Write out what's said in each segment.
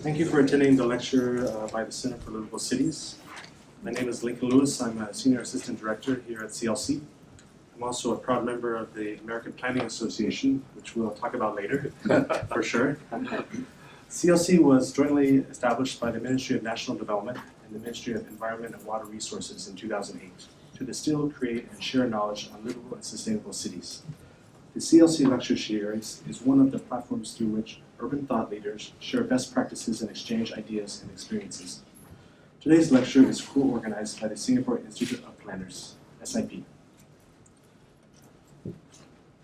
Thank you for attending the lecture by the Center for Livable Cities. My name is Lincoln Lewis. I'm a Senior Assistant Director here at CLC. I'm also a proud member of the American Planning Association, which we'll talk about later, for sure. CLC was jointly established by the Ministry of National Development and the Ministry of Environment and Water Resources in 2008 to distill, create, and share knowledge on livable and sustainable cities. The CLC Lecture Series is one of the platforms through which urban thought leaders share best practices and exchange ideas and experiences. Today's lecture is co-organized by the Singapore Institute of Planners, SIP. The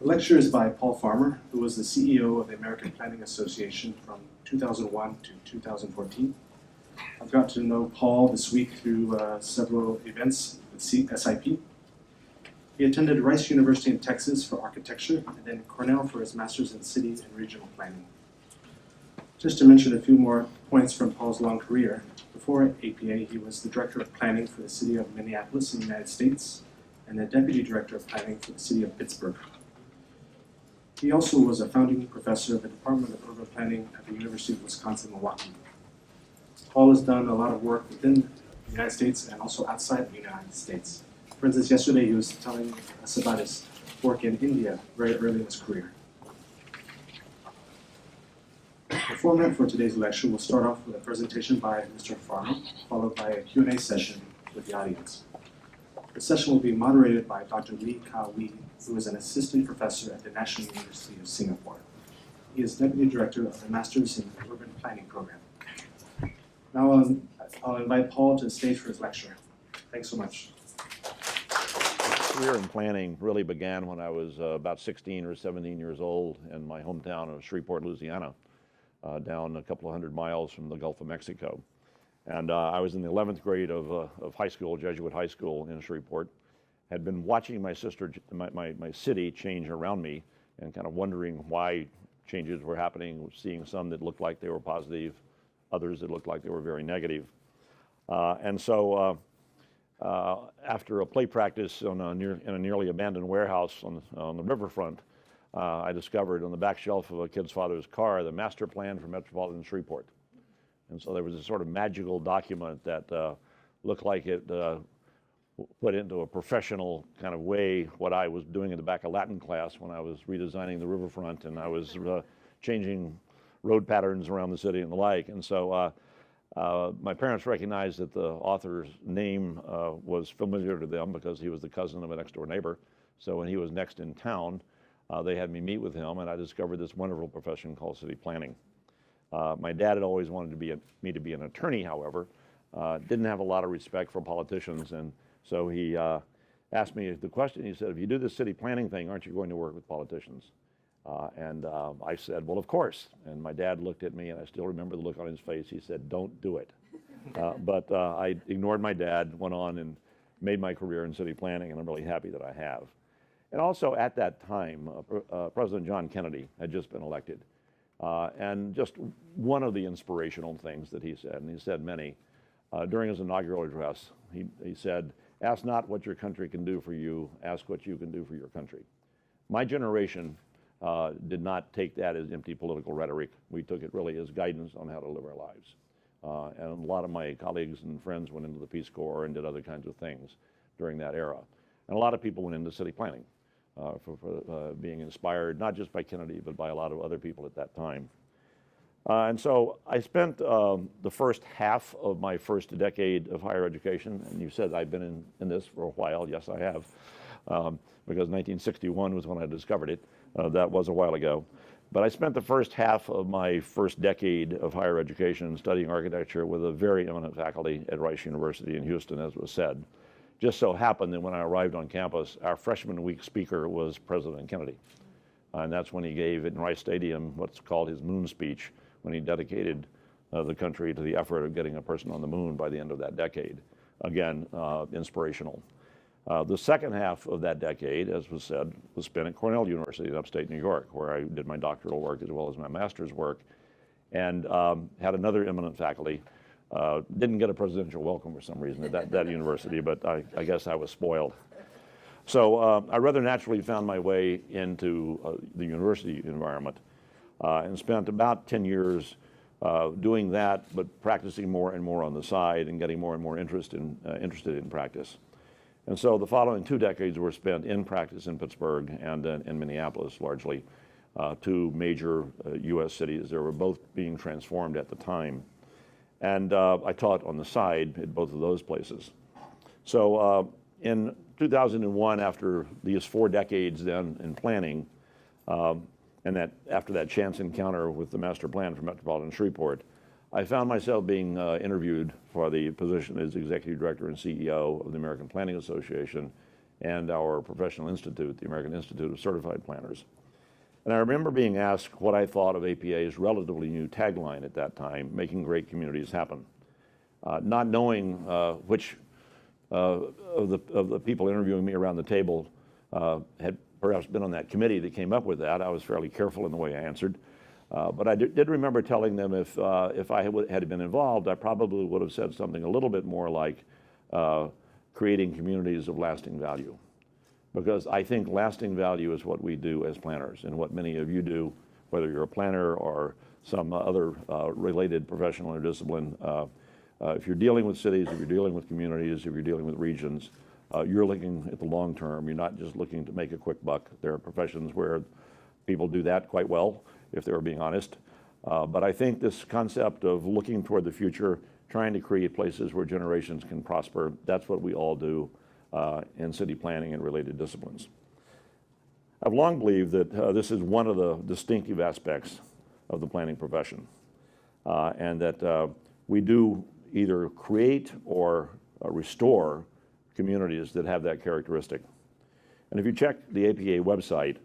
lecture is by Paul Farmer, who was the CEO of the American Planning Association from 2001 to 2014. I've got to know Paul this week through several events with SIP. He attended Rice University in Texas for architecture and then Cornell for his master's in city and regional planning. Just to mention a few more points from Paul's long career, before APA he was the Director of Planning for the city of Minneapolis in the United States and the Deputy Director of Planning for the city of Pittsburgh. He also was a founding professor of the Department of Urban Planning at the University of Wisconsin-Milwaukee. Paul has done a lot of work within the United States and also outside the United States. For instance, yesterday he was telling us about his work in India very early in his career. The format for today's lecture will start off with a presentation by Mr. Farmer, followed by a Q&A session with the audience. The session will be moderated by Dr. Lee Ka Wee, who is an assistant professor at the National University of Singapore. He is Deputy Director of the Masters in Urban Planning program. Now I'll invite Paul to the stage for his lecture. Thanks so much. My career in planning really began when I was about 16 or 17 years old in my hometown of Shreveport, Louisiana, down a couple of hundred miles from the Gulf of Mexico. And I was in the 11th grade of high school, Jesuit high school in Shreveport. Had been watching my city change around me and kind of wondering why changes were happening, seeing some that looked like they were positive, others that looked like they were very negative. After a play practice in a nearly abandoned warehouse on the riverfront, I discovered on the back shelf of a kid's father's car the master plan for Metropolitan Shreveport. And so there was a sort of magical document that looked like it put into a professional kind of way what I was doing in the back of Latin class when I was redesigning the riverfront and I was changing road patterns around the city and the like. And so my parents recognized that the author's name was familiar to them because he was the cousin of a next door neighbor. So when he was next in town, they had me meet with him and I discovered this wonderful profession called city planning. My dad had always wanted me to be an attorney, however, didn't have a lot of respect for politicians, and so he asked me the question. He said, if you do this city planning thing, aren't you going to work with politicians? I said, well, of course. And my dad looked at me, and I still remember the look on his face. He said, don't do it. But I ignored my dad, went on and made my career in city planning, and I'm really happy that I have. And also at that time, President John Kennedy had just been elected. And just one of the inspirational things that he said, and he said many, during his inaugural address, he said, ask not what your country can do for you, ask what you can do for your country. My generation did not take that as empty political rhetoric. We took it really as guidance on how to live our lives. And a lot of my colleagues and friends went into the Peace Corps and did other kinds of things during that era. And a lot of people went into city planning for being inspired, not just by Kennedy, but by a lot of other people at that time. And so I spent the first half of my first decade of higher education, and you said I've been in this for a while. Yes, I have, because 1961 was when I discovered it. That was a while ago. But I spent the first half of my first decade of higher education studying architecture with a very eminent faculty at Rice University in Houston, as was said. Just so happened that when I arrived on campus, our freshman week speaker was President Kennedy. And that's when he gave in Rice Stadium what's called his moon speech, when he dedicated the country to the effort of getting a person on the moon by the end of that decade. Again, inspirational. The second half of that decade, as was said, was spent at Cornell University in upstate New York, where I did my doctoral work as well as my master's work, and had another eminent faculty. Didn't get a presidential welcome for some reason at that university, but I guess I was spoiled. So I rather naturally found my way into the university environment and spent about 10 years doing that, but practicing more and more on the side and getting more and more interested in practice. And so the following 2 decades were spent in practice in Pittsburgh and in Minneapolis, largely, 2 major U.S. cities. They were both being transformed at the time. And I taught on the side at both of those places. So in 2001, after these 4 decades then in planning, and after that chance encounter with the master plan for Metropolitan Shreveport, I found myself being interviewed for the position as Executive Director and CEO of the American Planning Association and our professional institute, the American Institute of Certified Planners. And I remember being asked what I thought of APA's relatively new tagline at that time, making great communities happen. Not knowing which of the people interviewing me around the table had perhaps been on that committee that came up with that, I was fairly careful in the way I answered. But I did remember telling them if I had been involved, I probably would have said something a little bit more like creating communities of lasting value. Because I think lasting value is what we do as planners and what many of you do, whether you're a planner or some other related professional or discipline. If you're dealing with cities, if you're dealing with communities, if you're dealing with regions, you're looking at the long term. You're not just looking to make a quick buck. There are professions where people do that quite well, if they were being honest. But I think this concept of looking toward the future, trying to create places where generations can prosper, that's what we all do in city planning and related disciplines. I've long believed that this is one of the distinctive aspects of the planning profession, and that we do either create or restore communities that have that characteristic. And if you check the APA website,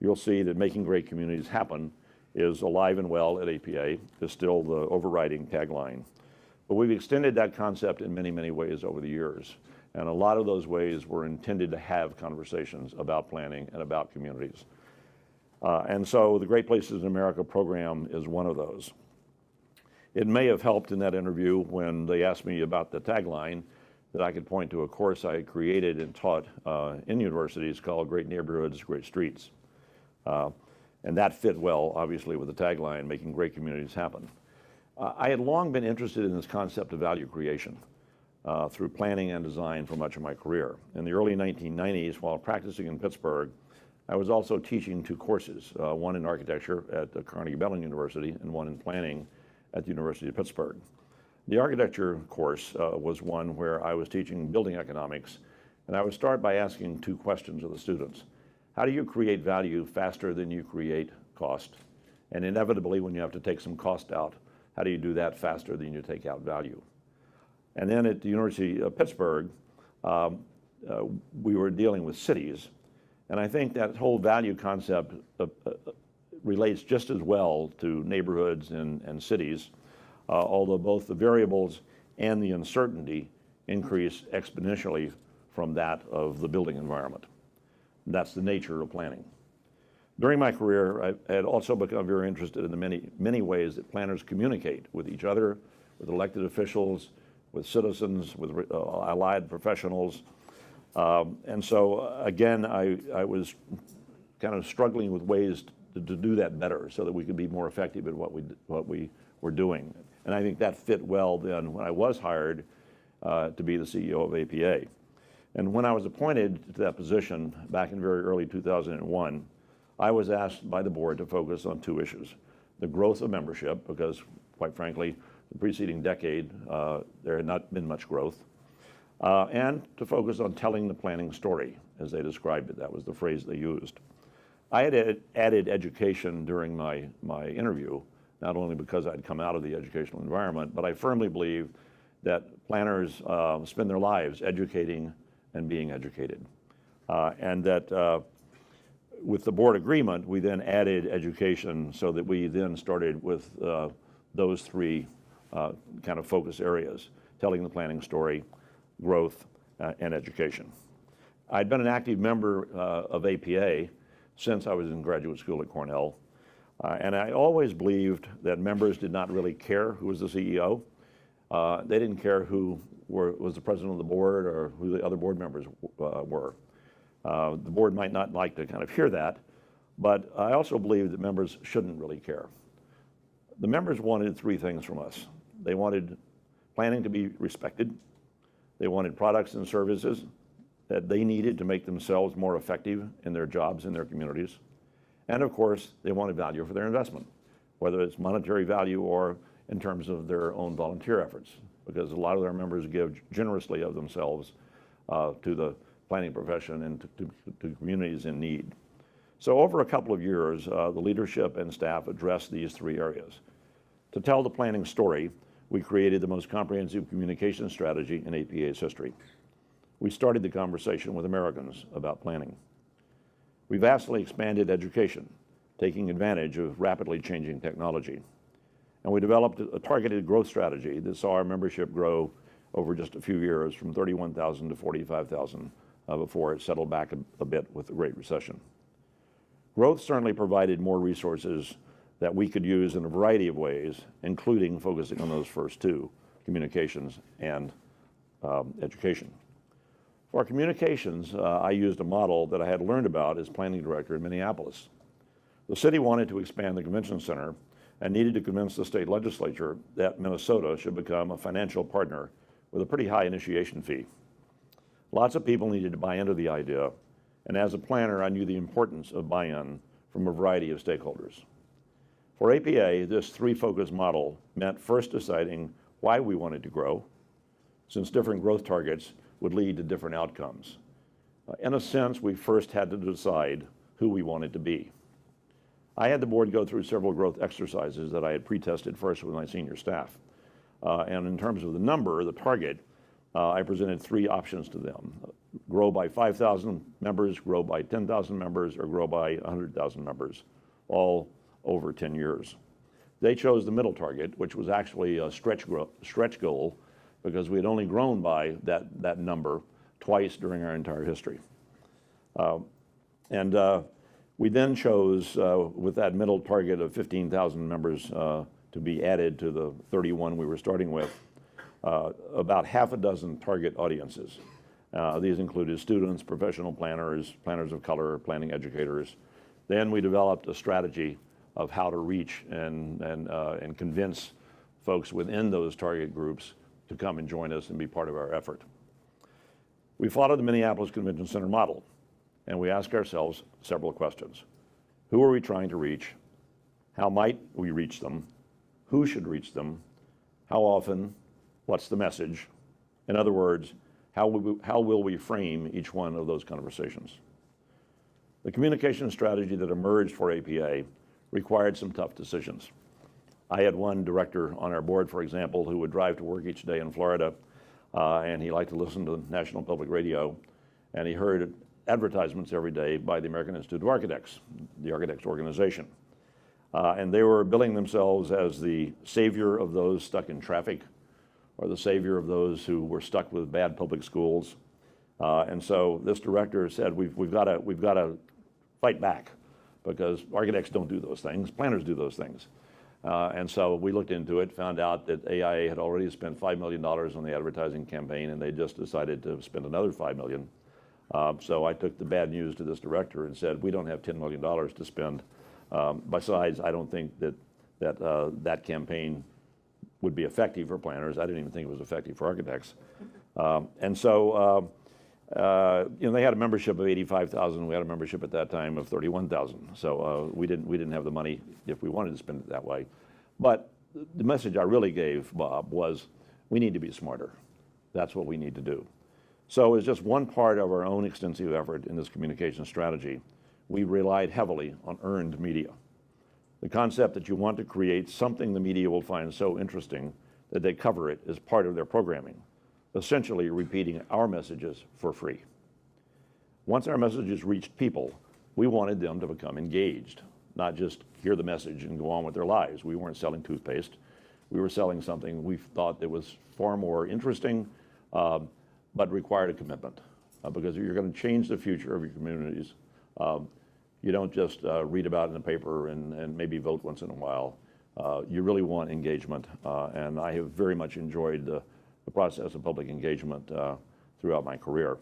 you'll see that making great communities happen is alive and well at APA, is still the overriding tagline. But we've extended that concept in many, many ways over the years. And a lot of those ways were intended to have conversations about planning and about communities. And so the Great Places in America program is one of those. It may have helped in that interview when they asked me about the tagline that I could point to a course I had created and taught in universities called Great Neighborhoods, Great Streets. And that fit well, obviously, with the tagline, making great communities happen. I had long been interested in this concept of value creation through planning and design for much of my career. In the early 1990s, while practicing in Pittsburgh, I was also teaching 2 courses, one in architecture at the Carnegie Mellon University and one in planning at the University of Pittsburgh. The architecture course was one where I was teaching building economics, and I would start by asking 2 questions of the students. How do you create value faster than you create cost? And inevitably, when you have to take some cost out, how do you do that faster than you take out value? And then at the University of Pittsburgh, we were dealing with cities. And I think that whole value concept relates just as well to neighborhoods and cities, although both the variables and the uncertainty increase exponentially from that of the building environment. That's the nature of planning. During my career, I had also become very interested in the many ways that planners communicate with each other, with elected officials, with citizens, with allied professionals. And so, again, I was kind of struggling with ways to do that better so that we could be more effective at what we were doing. And I think that fit well then when I was hired to be the CEO of APA. And when I was appointed to that position back in very early 2001, I was asked by the board to focus on 2 issues. The growth of membership, because quite frankly, the preceding decade, there had not been much growth, and to focus on telling the planning story, as they described it. That was the phrase they used. I had added education during my interview, not only because I'd come out of the educational environment, but I firmly believe that planners spend their lives educating and being educated. And that with the board agreement, we then added education so that we then started with those 3 kind of focus areas: telling the planning story, growth, and education. I'd been an active member of APA since I was in graduate school at Cornell, and I always believed that members did not really care who was the CEO. They didn't care who was the president of the board or who the other board members were. The board might not like to kind of hear that, but I also believe that members shouldn't really care. The members wanted three things from us. They wanted planning to be respected. They wanted products and services that they needed to make themselves more effective in their jobs in their communities. And of course, they wanted value for their investment, whether it's monetary value or in terms of their own volunteer efforts, because a lot of their members give generously of themselves to the planning profession and to communities in need. So over a couple of years, the leadership and staff addressed these three areas. To tell the planning story, we created the most comprehensive communication strategy in APA's history. We started the conversation with Americans about planning. We vastly expanded education, taking advantage of rapidly changing technology. And we developed a targeted growth strategy that saw our membership grow over just a few years from 31,000 to 45,000 before it settled back a bit with the Great Recession. Growth certainly provided more resources that we could use in a variety of ways, including focusing on those first two, communications and education. For our communications, I used a model that I had learned about as planning director in Minneapolis. The city wanted to expand the convention center and needed to convince the state legislature that Minnesota should become a financial partner with a pretty high initiation fee. Lots of people needed to buy into the idea, and as a planner, I knew the importance of buy-in from a variety of stakeholders. For APA, this three-focus model meant first deciding why we wanted to grow, since different growth targets would lead to different outcomes. In a sense, we first had to decide who we wanted to be. I had the board go through several growth exercises that I had pre-tested first with my senior staff. And in terms of the number, the target, I presented three options to them. Grow by 5,000 members, grow by 10,000 members, or grow by 100,000 members, all over 10 years. They chose the middle target, which was actually a stretch goal, because we had only grown by that number twice during our entire history. We then chose, with that middle target of 15,000 members to be added to the 31 we were starting with, about half a dozen target audiences. These included students, professional planners, planners of color, planning educators. Then we developed a strategy of how to reach and convince folks within those target groups to come and join us and be part of our effort. We followed the Minneapolis Convention Center model, and we asked ourselves several questions. Who are we trying to reach? How might we reach them? Who should reach them? How often? What's the message? In other words, how will we frame each one of those conversations? The communication strategy that emerged for APA required some tough decisions. I had one director on our board, for example, who would drive to work each day in Florida, and he liked to listen to National Public Radio, and he heard advertisements every day by the American Institute of Architects, the architects organization. And they were billing themselves as the savior of those stuck in traffic, or the savior of those who were stuck with bad public schools. And so this director said, we've got to fight back, because architects don't do those things, planners do those things. And so we looked into it, found out that AIA had already spent $5 million on the advertising campaign, and they just decided to spend another $5 million. So I took the bad news to this director and said, we don't have $10 million to spend. Besides, I don't think that campaign would be effective for planners. I didn't even think it was effective for architects. And so they had a membership of 85,000. We had a membership at that time of 31,000. So we didn't have the money if we wanted to spend it that way. But the message I really gave Bob was, we need to be smarter. That's what we need to do. So as just one part of our own extensive effort in this communication strategy, we relied heavily on earned media. The concept that you want to create something the media will find so interesting that they cover it as part of their programming, essentially repeating our messages for free. Once our messages reached people, we wanted them to become engaged, not just hear the message and go on with their lives. We weren't selling toothpaste. We were selling something we thought that was far more interesting, but required a commitment. Because if you're going to change the future of your communities, you don't just read about it in the paper and maybe vote once in a while. You really want engagement, and I have very much enjoyed the process of public engagement throughout my career.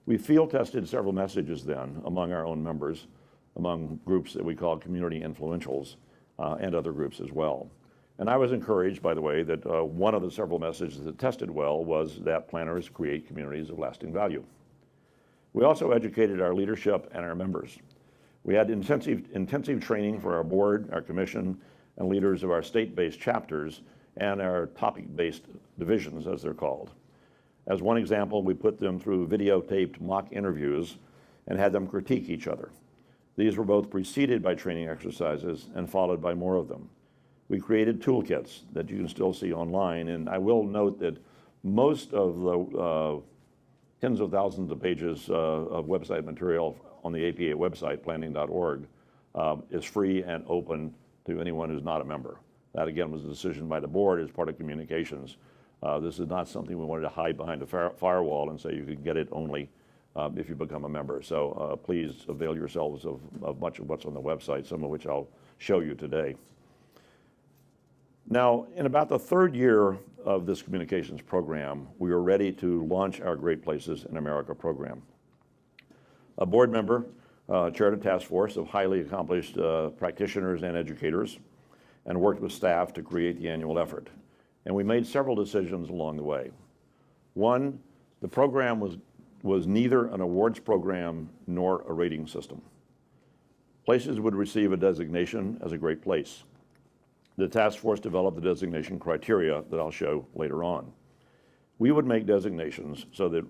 We field tested several messages then among our own members, among groups that we call community influentials, and other groups as well. And I was encouraged, by the way, that one of the several messages that tested well was that planners create communities of lasting value. We also educated our leadership and our members. We had intensive training for our board, our commission, and leaders of our state-based chapters and our topic-based divisions, as they're called. As one example, we put them through videotaped mock interviews and had them critique each other. These were both preceded by training exercises and followed by more of them. We created toolkits that you can still see online, and I will note that most of the tens of thousands of pages of website material on the APA website, planning.org, is free and open to anyone who's not a member. That, again, was a decision by the board as part of communications. This is not something we wanted to hide behind a firewall and say you can get it only if you become a member. So please avail yourselves of much of what's on the website, some of which I'll show you today. Now, in about the third year of this communications program, we were ready to launch our Great Places in America program. A board member chaired a task force of highly accomplished practitioners and educators and worked with staff to create the annual effort. And we made several decisions along the way. One, the program was neither an awards program nor a rating system. Places would receive a designation as a great place. The task force developed the designation criteria that I'll show later on. We would make designations so that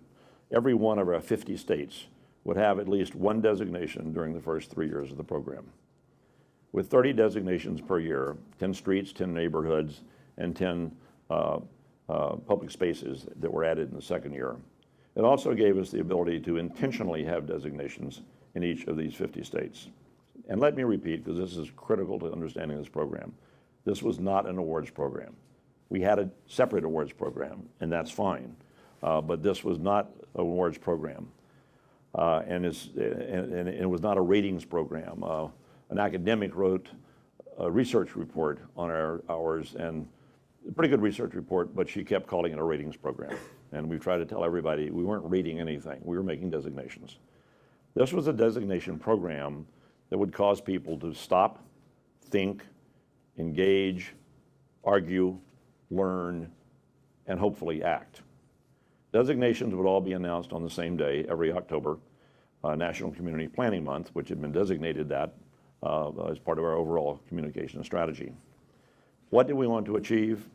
every one of our 50 states would have at least one designation during the first 3 years of the program. With 30 designations per year, 10 streets, 10 neighborhoods, and 10 public spaces that were added in the second year. It also gave us the ability to intentionally have designations in each of these 50 states. And let me repeat, because this is critical to understanding this program. This was not an awards program. We had a separate awards program, and that's fine. But this was not an awards program. And it was not a ratings program. An academic wrote a research report on ours, and a pretty good research report, but she kept calling it a ratings program. And we tried to tell everybody we weren't rating anything. We were making designations. This was a designation program that would cause people to stop, think, engage, argue, learn, and hopefully act. Designations would all be announced on the same day every October, National Community Planning Month, which had been designated that as part of our overall communication strategy. What did we want to achieve?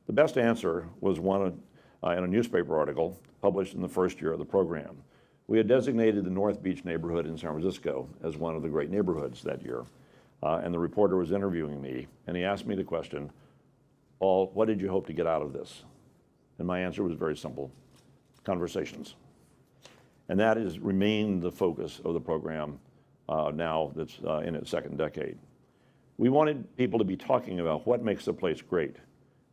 The best answer was one in a newspaper article published in the first year of the program. We had designated the North Beach neighborhood in San Francisco as one of the great neighborhoods that year. And the reporter was interviewing me, and he asked me the question, Paul, what did you hope to get out of this? And my answer was very simple, conversations. And that has remained the focus of the program now that's in its second decade. We wanted people to be talking about what makes a place great.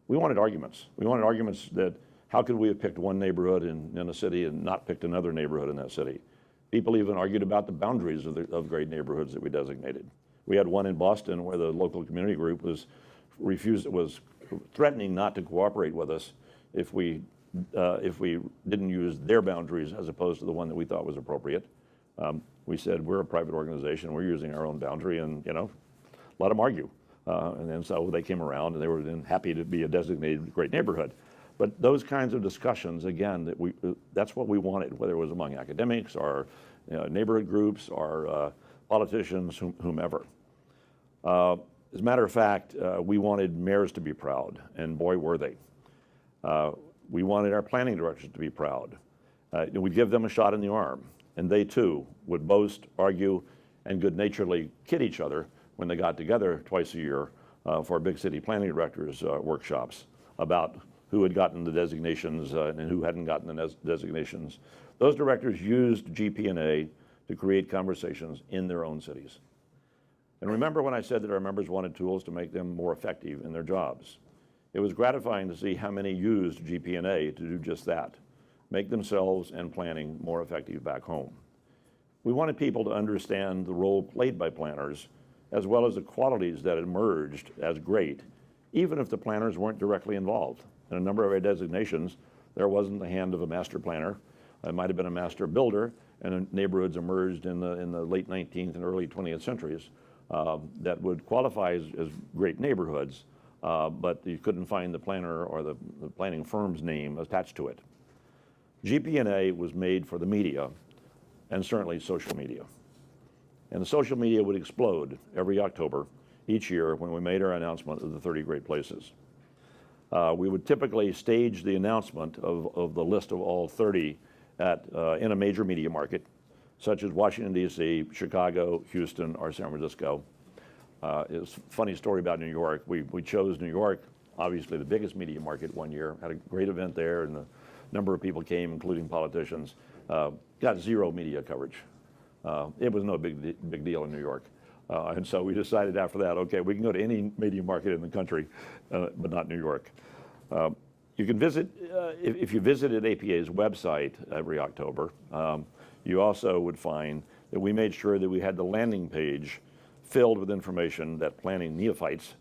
We wanted arguments. We wanted arguments that how could we have picked one neighborhood in a city and not picked another neighborhood in that city? People even argued about the boundaries of great neighborhoods that we designated. We had one in Boston where the local community group was threatening not to cooperate with us if we didn't use their boundaries as opposed to the one that we thought was appropriate. We said, we're a private organization, we're using our own boundary, and let them argue. And then so they came around and they were then happy to be a designated great neighborhood. But those kinds of discussions, again, that's what we wanted, whether it was among academics or neighborhood groups or politicians, whomever. As a matter of fact, we wanted mayors to be proud, and boy, were they. We wanted our planning directors to be proud. We'd give them a shot in the arm, and they too would boast, argue, and good-naturedly kid each other when they got together twice a year for big city planning directors workshops about who had gotten the designations and who hadn't gotten the designations. Those directors used GP&A to create conversations in their own cities. And remember when I said that our members wanted tools to make them more effective in their jobs. It was gratifying to see how many used GP&A to do just that, make themselves and planning more effective back home. We wanted people to understand the role played by planners, as well as the qualities that emerged as great, even if the planners weren't directly involved. In a number of our designations, there wasn't the hand of a master planner. It might have been a master builder, and neighborhoods emerged in the late 19th and early 20th centuries. that would qualify as great neighborhoods, but you couldn't find the planner or the planning firm's name attached to it. GP&A was made for the media, and certainly social media. And the social media would explode every October each year when we made our announcement of the 30 great places. We would typically stage the announcement of the list of all 30 in a major media market, such as Washington, D.C., Chicago, Houston, or San Francisco. It's a funny story about New York. We chose New York, obviously the biggest media market one year, had a great event there, and a number of people came, including politicians. Got zero media coverage. It was no big deal in New York. And so we decided after that, okay, we can go to any media market in the country, but not New York. You can visit, if you visited APA's website every October, you also would find that we made sure that we had the landing page filled with information that planning neophytes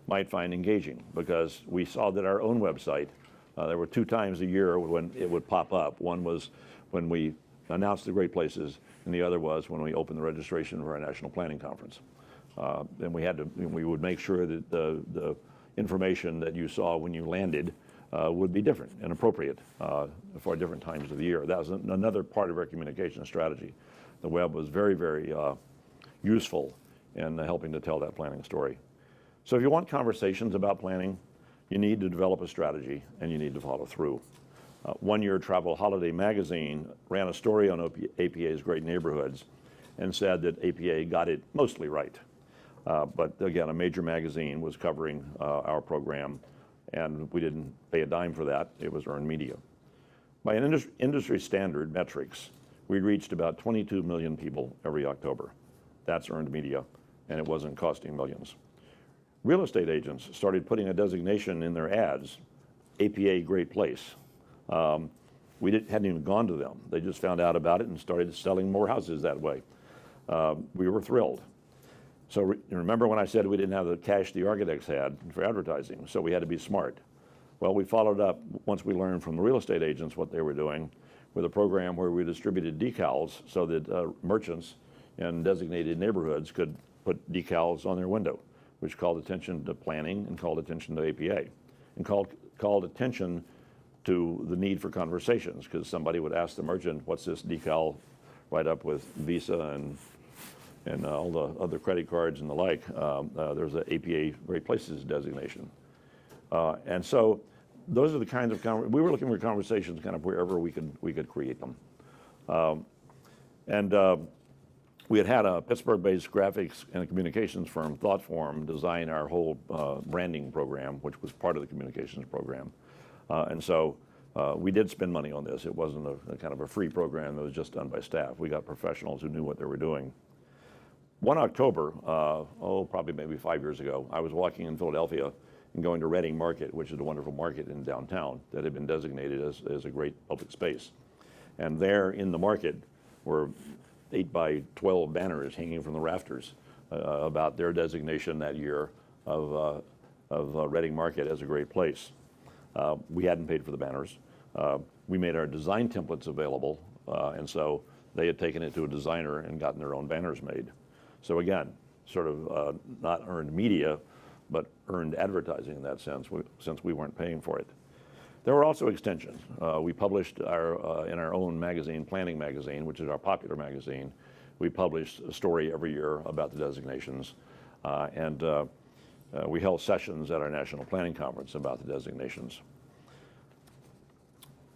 might find engaging, because we saw that our own website, there were 2 times a year when it would pop up. One was when we announced the great places, and the other was when we opened the registration for our national planning conference. And we would make sure that the information that you saw when you landed would be different and appropriate for different times of the year. That was another part of our communication strategy. The web was very, very useful in helping to tell that planning story. So if you want conversations about planning, you need to develop a strategy and you need to follow through. One year, Travel Holiday magazine ran a story on APA's great neighborhoods and said that APA got it mostly right. But again, a major magazine was covering our program, and we didn't pay a dime for that. It was earned media. By an industry standard metrics, we reached about 22 million people every October. That's earned media, and it wasn't costing millions. Real estate agents started putting a designation in their ads, APA Great Place. We hadn't even gone to them. They just found out about it and started selling more houses that way. We were thrilled. So remember when I said we didn't have the cash the architects had for advertising, so we had to be smart. Well, we followed up, once we learned from the real estate agents what they were doing, with a program where we distributed decals so that merchants in designated neighborhoods could put decals on their window, which called attention to planning and called attention to APA, and called attention to the need for conversations, because somebody would ask the merchant, what's this decal right up with Visa and all the other credit cards and the like. There's an APA Great Places designation. And so those are the kinds of, we were looking for conversations kind of wherever we could create them. We had a Pittsburgh-based graphics and communications firm, ThoughtForm, design our whole branding program, which was part of the communications program. And so we did spend money on this. It wasn't a kind of a free program that was just done by staff. We got professionals who knew what they were doing. One October, probably maybe 5 years ago, I was walking in Philadelphia and going to Reading Market, which is a wonderful market in downtown that had been designated as a great public space. And there in the market were 8 by 12 banners hanging from the rafters about their designation that year of Reading Market as a great place. We hadn't paid for the banners. We made our design templates available, and so they had taken it to a designer and gotten their own banners made. So again, sort of not earned media, but earned advertising in that sense, since we weren't paying for it. There were also extensions. We published in our own magazine, Planning Magazine, which is our popular magazine. We published a story every year about the designations, and we held sessions at our National Planning Conference about the designations.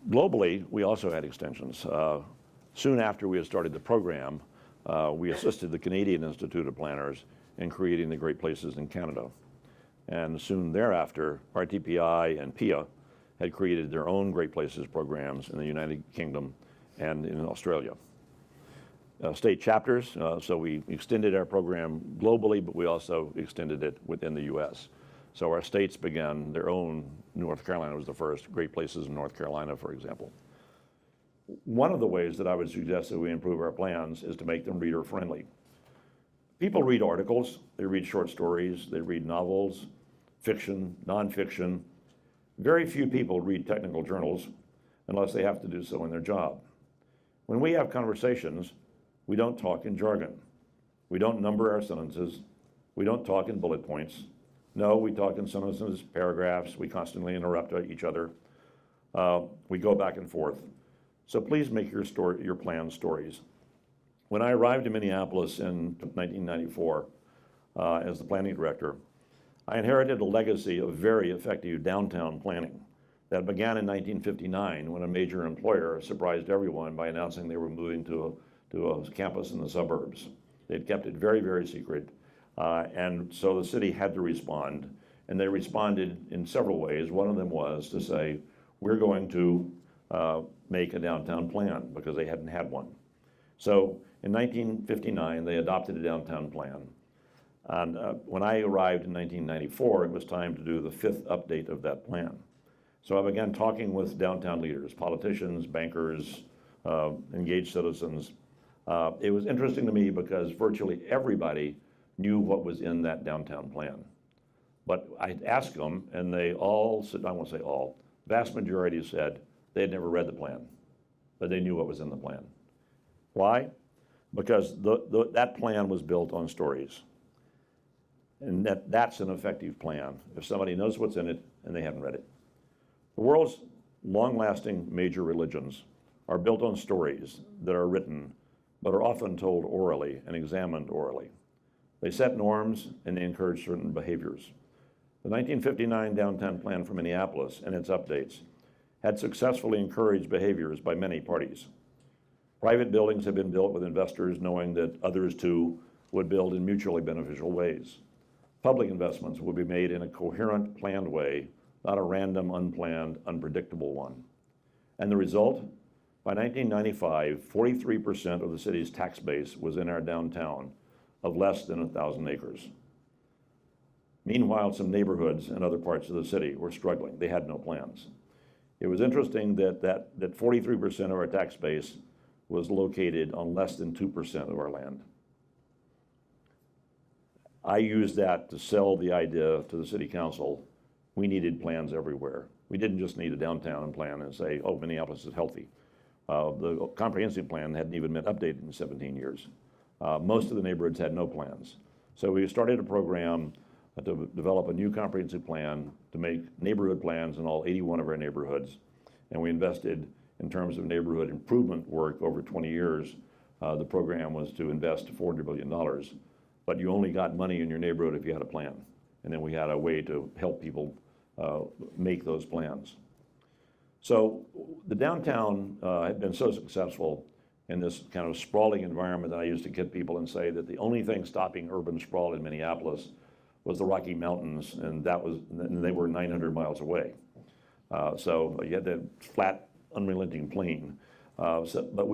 Globally, we also had extensions. Soon after we had started the program, we assisted the Canadian Institute of Planners in creating the Great Places in Canada. And soon thereafter, RTPI and PIA had created their own Great Places programs in the United Kingdom and in Australia. State chapters, so we extended our program globally, but we also extended it within the US. So our states began their own. North Carolina was the first, Great Places in North Carolina, for example. One of the ways that I would suggest that we improve our plans is to make them reader friendly. People read articles, they read short stories, they read novels, fiction, nonfiction. Very few people read technical journals unless they have to do so in their job. When we have conversations, we don't talk in jargon. We don't number our sentences. We don't talk in bullet points. No, we talk in sentences, paragraphs. We constantly interrupt each other. We go back and forth. So please make your plans stories. When I arrived in Minneapolis in 1994 as the planning director, I inherited a legacy of very effective downtown planning that began in 1959 when a major employer surprised everyone by announcing they were moving to a campus in the suburbs. They'd kept it very, very secret. And so the city had to respond, and they responded in several ways. One of them was to say, we're going to make a downtown plan, because they hadn't had one. So in 1959, they adopted a downtown plan. And when I arrived in 1994, it was time to do the 5th update of that plan. So I began talking with downtown leaders, politicians, bankers, engaged citizens. It was interesting to me because virtually everybody knew what was in that downtown plan. But I asked them, and they all said, I won't say all, vast majority said they had never read the plan, but they knew what was in the plan. Why? Because that plan was built on stories. And that's an effective plan if somebody knows what's in it and they haven't read it. The world's long-lasting major religions are built on stories that are written, but are often told orally and examined orally. They set norms and they encourage certain behaviors. The 1959 downtown plan for Minneapolis and its updates had successfully encouraged behaviors by many parties. Private buildings have been built with investors knowing that others too would build in mutually beneficial ways. Public investments will be made in a coherent, planned way, not a random, unplanned, unpredictable one. And the result? By 1995, 43% of the city's tax base was in our downtown of less than 1,000 acres. Meanwhile, some neighborhoods in other parts of the city were struggling. They had no plans. It was interesting that 43% of our tax base was located on less than 2% of our land. I used that to sell the idea to the city council. We needed plans everywhere. We didn't just need a downtown plan and say, oh, Minneapolis is healthy. The comprehensive plan hadn't even been updated in 17 years. Most of the neighborhoods had no plans. So we started a program to develop a new comprehensive plan to make neighborhood plans in all 81 of our neighborhoods. And we invested in terms of neighborhood improvement work over 20 years. The program was to invest $400 billion. But you only got money in your neighborhood if you had a plan. And then we had a way to help people make those plans. So the downtown had been so successful in this kind of sprawling environment that I used to kid people and say that the only thing stopping urban sprawl in Minneapolis was the Rocky Mountains, and they were 900 miles away. So you had that flat, unrelenting plain. But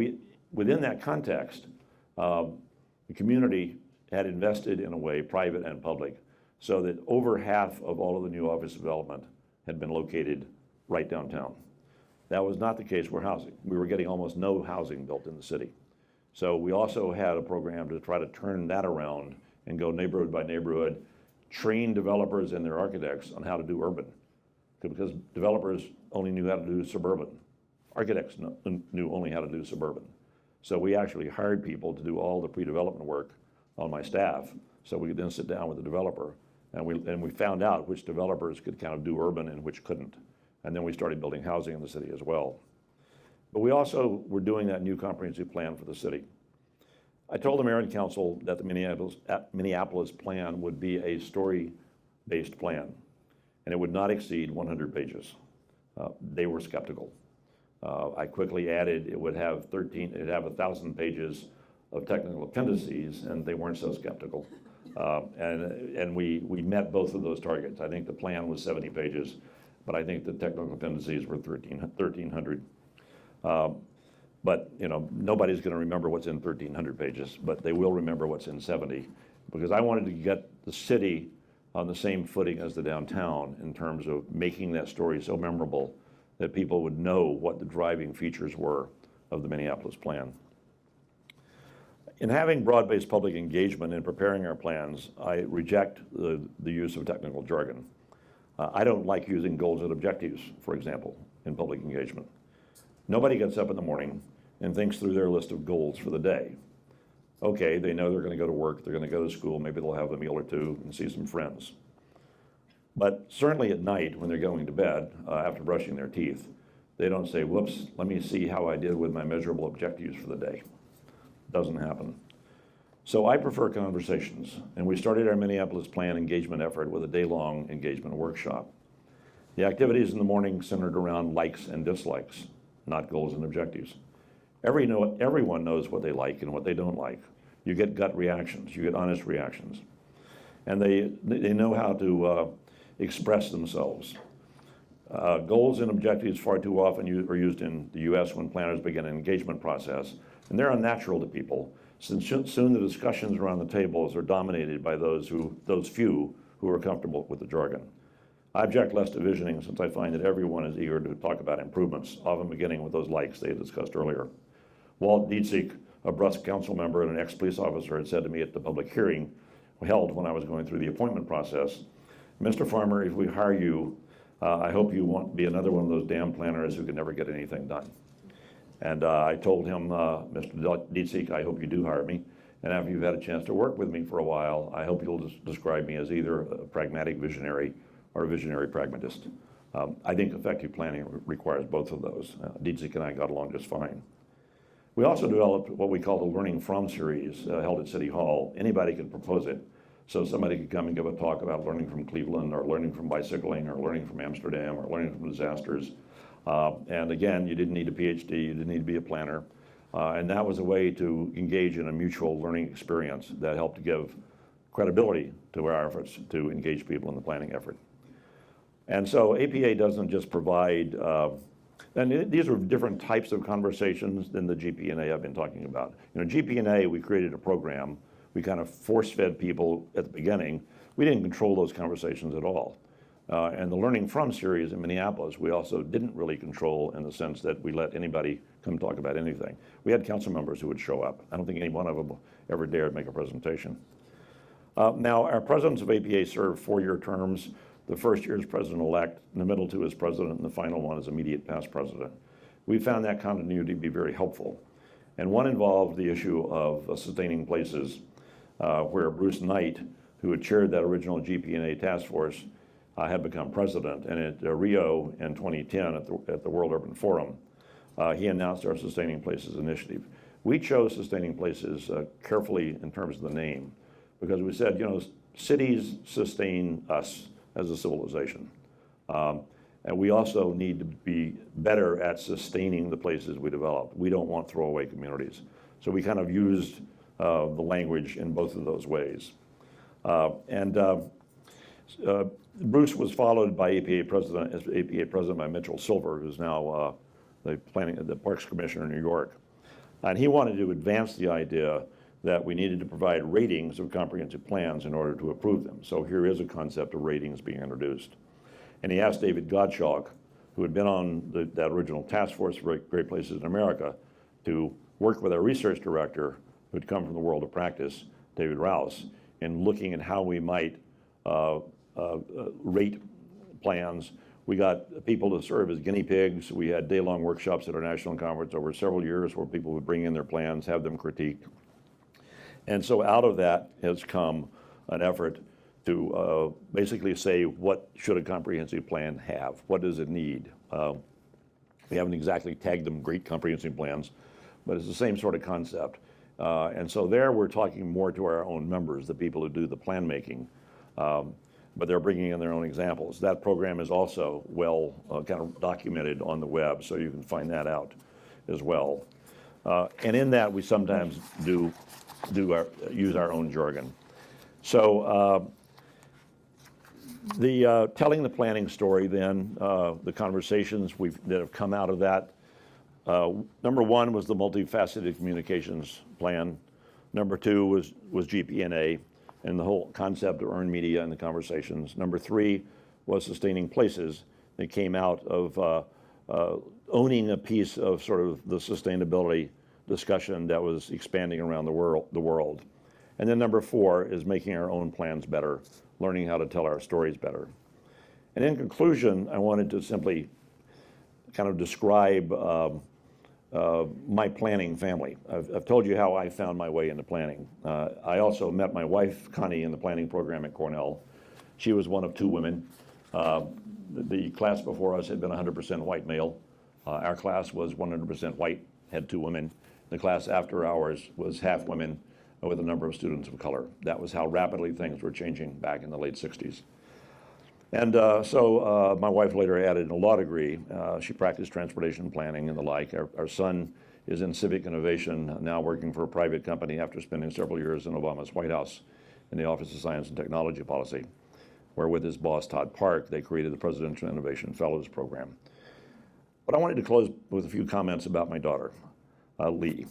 within that context, the community had invested in a way, private and public, so that over half of all of the new office development had been located right downtown. That was not the case for housing. We were getting almost no housing built in the city. So we also had a program to try to turn that around and go neighborhood by neighborhood, train developers and their architects on how to do urban. Because developers only knew how to do suburban. Architects knew only how to do suburban. So we actually hired people to do all the pre-development work on my staff, so we could then sit down with the developer, and we found out which developers could kind of do urban and which couldn't. And then we started building housing in the city as well. But we also were doing that new comprehensive plan for the city. I told the mayor and council that the Minneapolis plan would be a story-based plan, and it would not exceed 100 pages. They were skeptical. I quickly added it would have 1,000 pages of technical appendices, and they weren't so skeptical. And we met both of those targets. I think the plan was 70 pages, but I think the technical appendices were 1,300. But nobody's going to remember what's in 1,300 pages, but they will remember what's in 70, because I wanted to get the city on the same footing as the downtown in terms of making that story so memorable that people would know what the driving features were of the Minneapolis plan. In having broad-based public engagement in preparing our plans, I reject the use of technical jargon. I don't like using goals and objectives, for example, in public engagement. Nobody gets up in the morning and thinks through their list of goals for the day. Okay, they know they're going to go to work, they're going to go to school, maybe they'll have a meal or two and see some friends. But certainly at night when they're going to bed after brushing their teeth, they don't say, whoops, let me see how I did with my measurable objectives for the day. Doesn't happen. So I prefer conversations, and we started our Minneapolis plan engagement effort with a day-long engagement workshop. The activities in the morning centered around likes and dislikes, not goals and objectives. Everyone knows what they like and what they don't like. You get gut reactions, you get honest reactions. And they know how to express themselves. Goals and objectives far too often are used in the US when planners begin an engagement process, and they're unnatural to people, since soon the discussions around the tables are dominated by those few who are comfortable with the jargon. I object less to visioning since I find that everyone is eager to talk about improvements, often beginning with those likes they discussed earlier. Walt Dietzick, a Brust council member and an ex-police officer, had said to me at the public hearing held when I was going through the appointment process, Mr. Farmer, if we hire you, I hope you won't be another one of those damn planners who can never get anything done. And I told him, Mr. Dietzick, I hope you do hire me. And after you've had a chance to work with me for a while, I hope you'll describe me as either a pragmatic visionary or a visionary pragmatist. I think effective planning requires both of those. Dietzick and I got along just fine. We also developed what we call the Learning From series held at City Hall. Anybody could propose it. So somebody could come and give a talk about learning from Cleveland or learning from bicycling or learning from Amsterdam or learning from disasters. And again, you didn't need a PhD, you didn't need to be a planner. And that was a way to engage in a mutual learning experience that helped to give credibility to our efforts to engage people in the planning effort. And so APA doesn't just provide, and these are different types of conversations than the GP&A I've been talking about. You know, GP&A, we created a program. We kind of force-fed people at the beginning. We didn't control those conversations at all. And the Learning From series in Minneapolis, we also didn't really control in the sense that we let anybody come talk about anything. We had council members who would show up. I don't think any one of them ever dared make a presentation. Now, our presidents of APA serve 4-year terms. The first year is president-elect, the middle two is president, and the final one is immediate past president. We found that continuity to be very helpful. And one involved the issue of sustaining places, where Bruce Knight, who had chaired that original GP&A task force, had become president. And at Rio in 2010 at the World Urban Forum, he announced our Sustaining Places initiative. We chose Sustaining Places carefully in terms of the name, because we said, you know, cities sustain us as a civilization. And we also need to be better at sustaining the places we develop. We don't want throwaway communities. So we kind of used the language in both of those ways. Bruce was followed by APA President by Mitchell Silver, who's now the Parks Commissioner in New York. And he wanted to advance the idea that we needed to provide ratings of comprehensive plans in order to approve them. So here is a concept of ratings being introduced. And he asked David Gottschalk, who had been on that original task force for Great Places in America, to work with our research director, who had come from the world of practice, David Rouse, in looking at how we might rate plans. We got people to serve as guinea pigs. We had day-long workshops at our national conference over several years where people would bring in their plans, have them critiqued. And so out of that has come an effort to basically say, what should a comprehensive plan have? What does it need? We haven't exactly tagged them great comprehensive plans, but it's the same sort of concept. And so there we're talking more to our own members, the people who do the plan making, but they're bringing in their own examples. That program is also well kind of documented on the web, so you can find that out as well. And in that we sometimes use our own jargon. So telling the planning story then, the conversations that have come out of that, number one was the multifaceted communications plan. Number two was GP&A and the whole concept of earned media and the conversations. Number three was sustaining places that came out of owning a piece of sort of the sustainability discussion that was expanding around the world. And then number four is making our own plans better, learning how to tell our stories better. And in conclusion, I wanted to simply kind of describe my planning family. I've told you how I found my way into planning. I also met my wife, Connie, in the planning program at Cornell. She was one of two women. The class before us had been 100% white male. Our class was 100% white, had two women. The class after ours was half women with a number of students of color. That was how rapidly things were changing back in the late 60s. And so my wife later added a law degree. She practiced transportation planning and the like. Our son is in civic innovation, now working for a private company after spending several years in Obama's White House in the Office of Science and Technology Policy, where with his boss, Todd Park, they created the Presidential Innovation Fellows Program. But I wanted to close with a few comments about my daughter, Lee.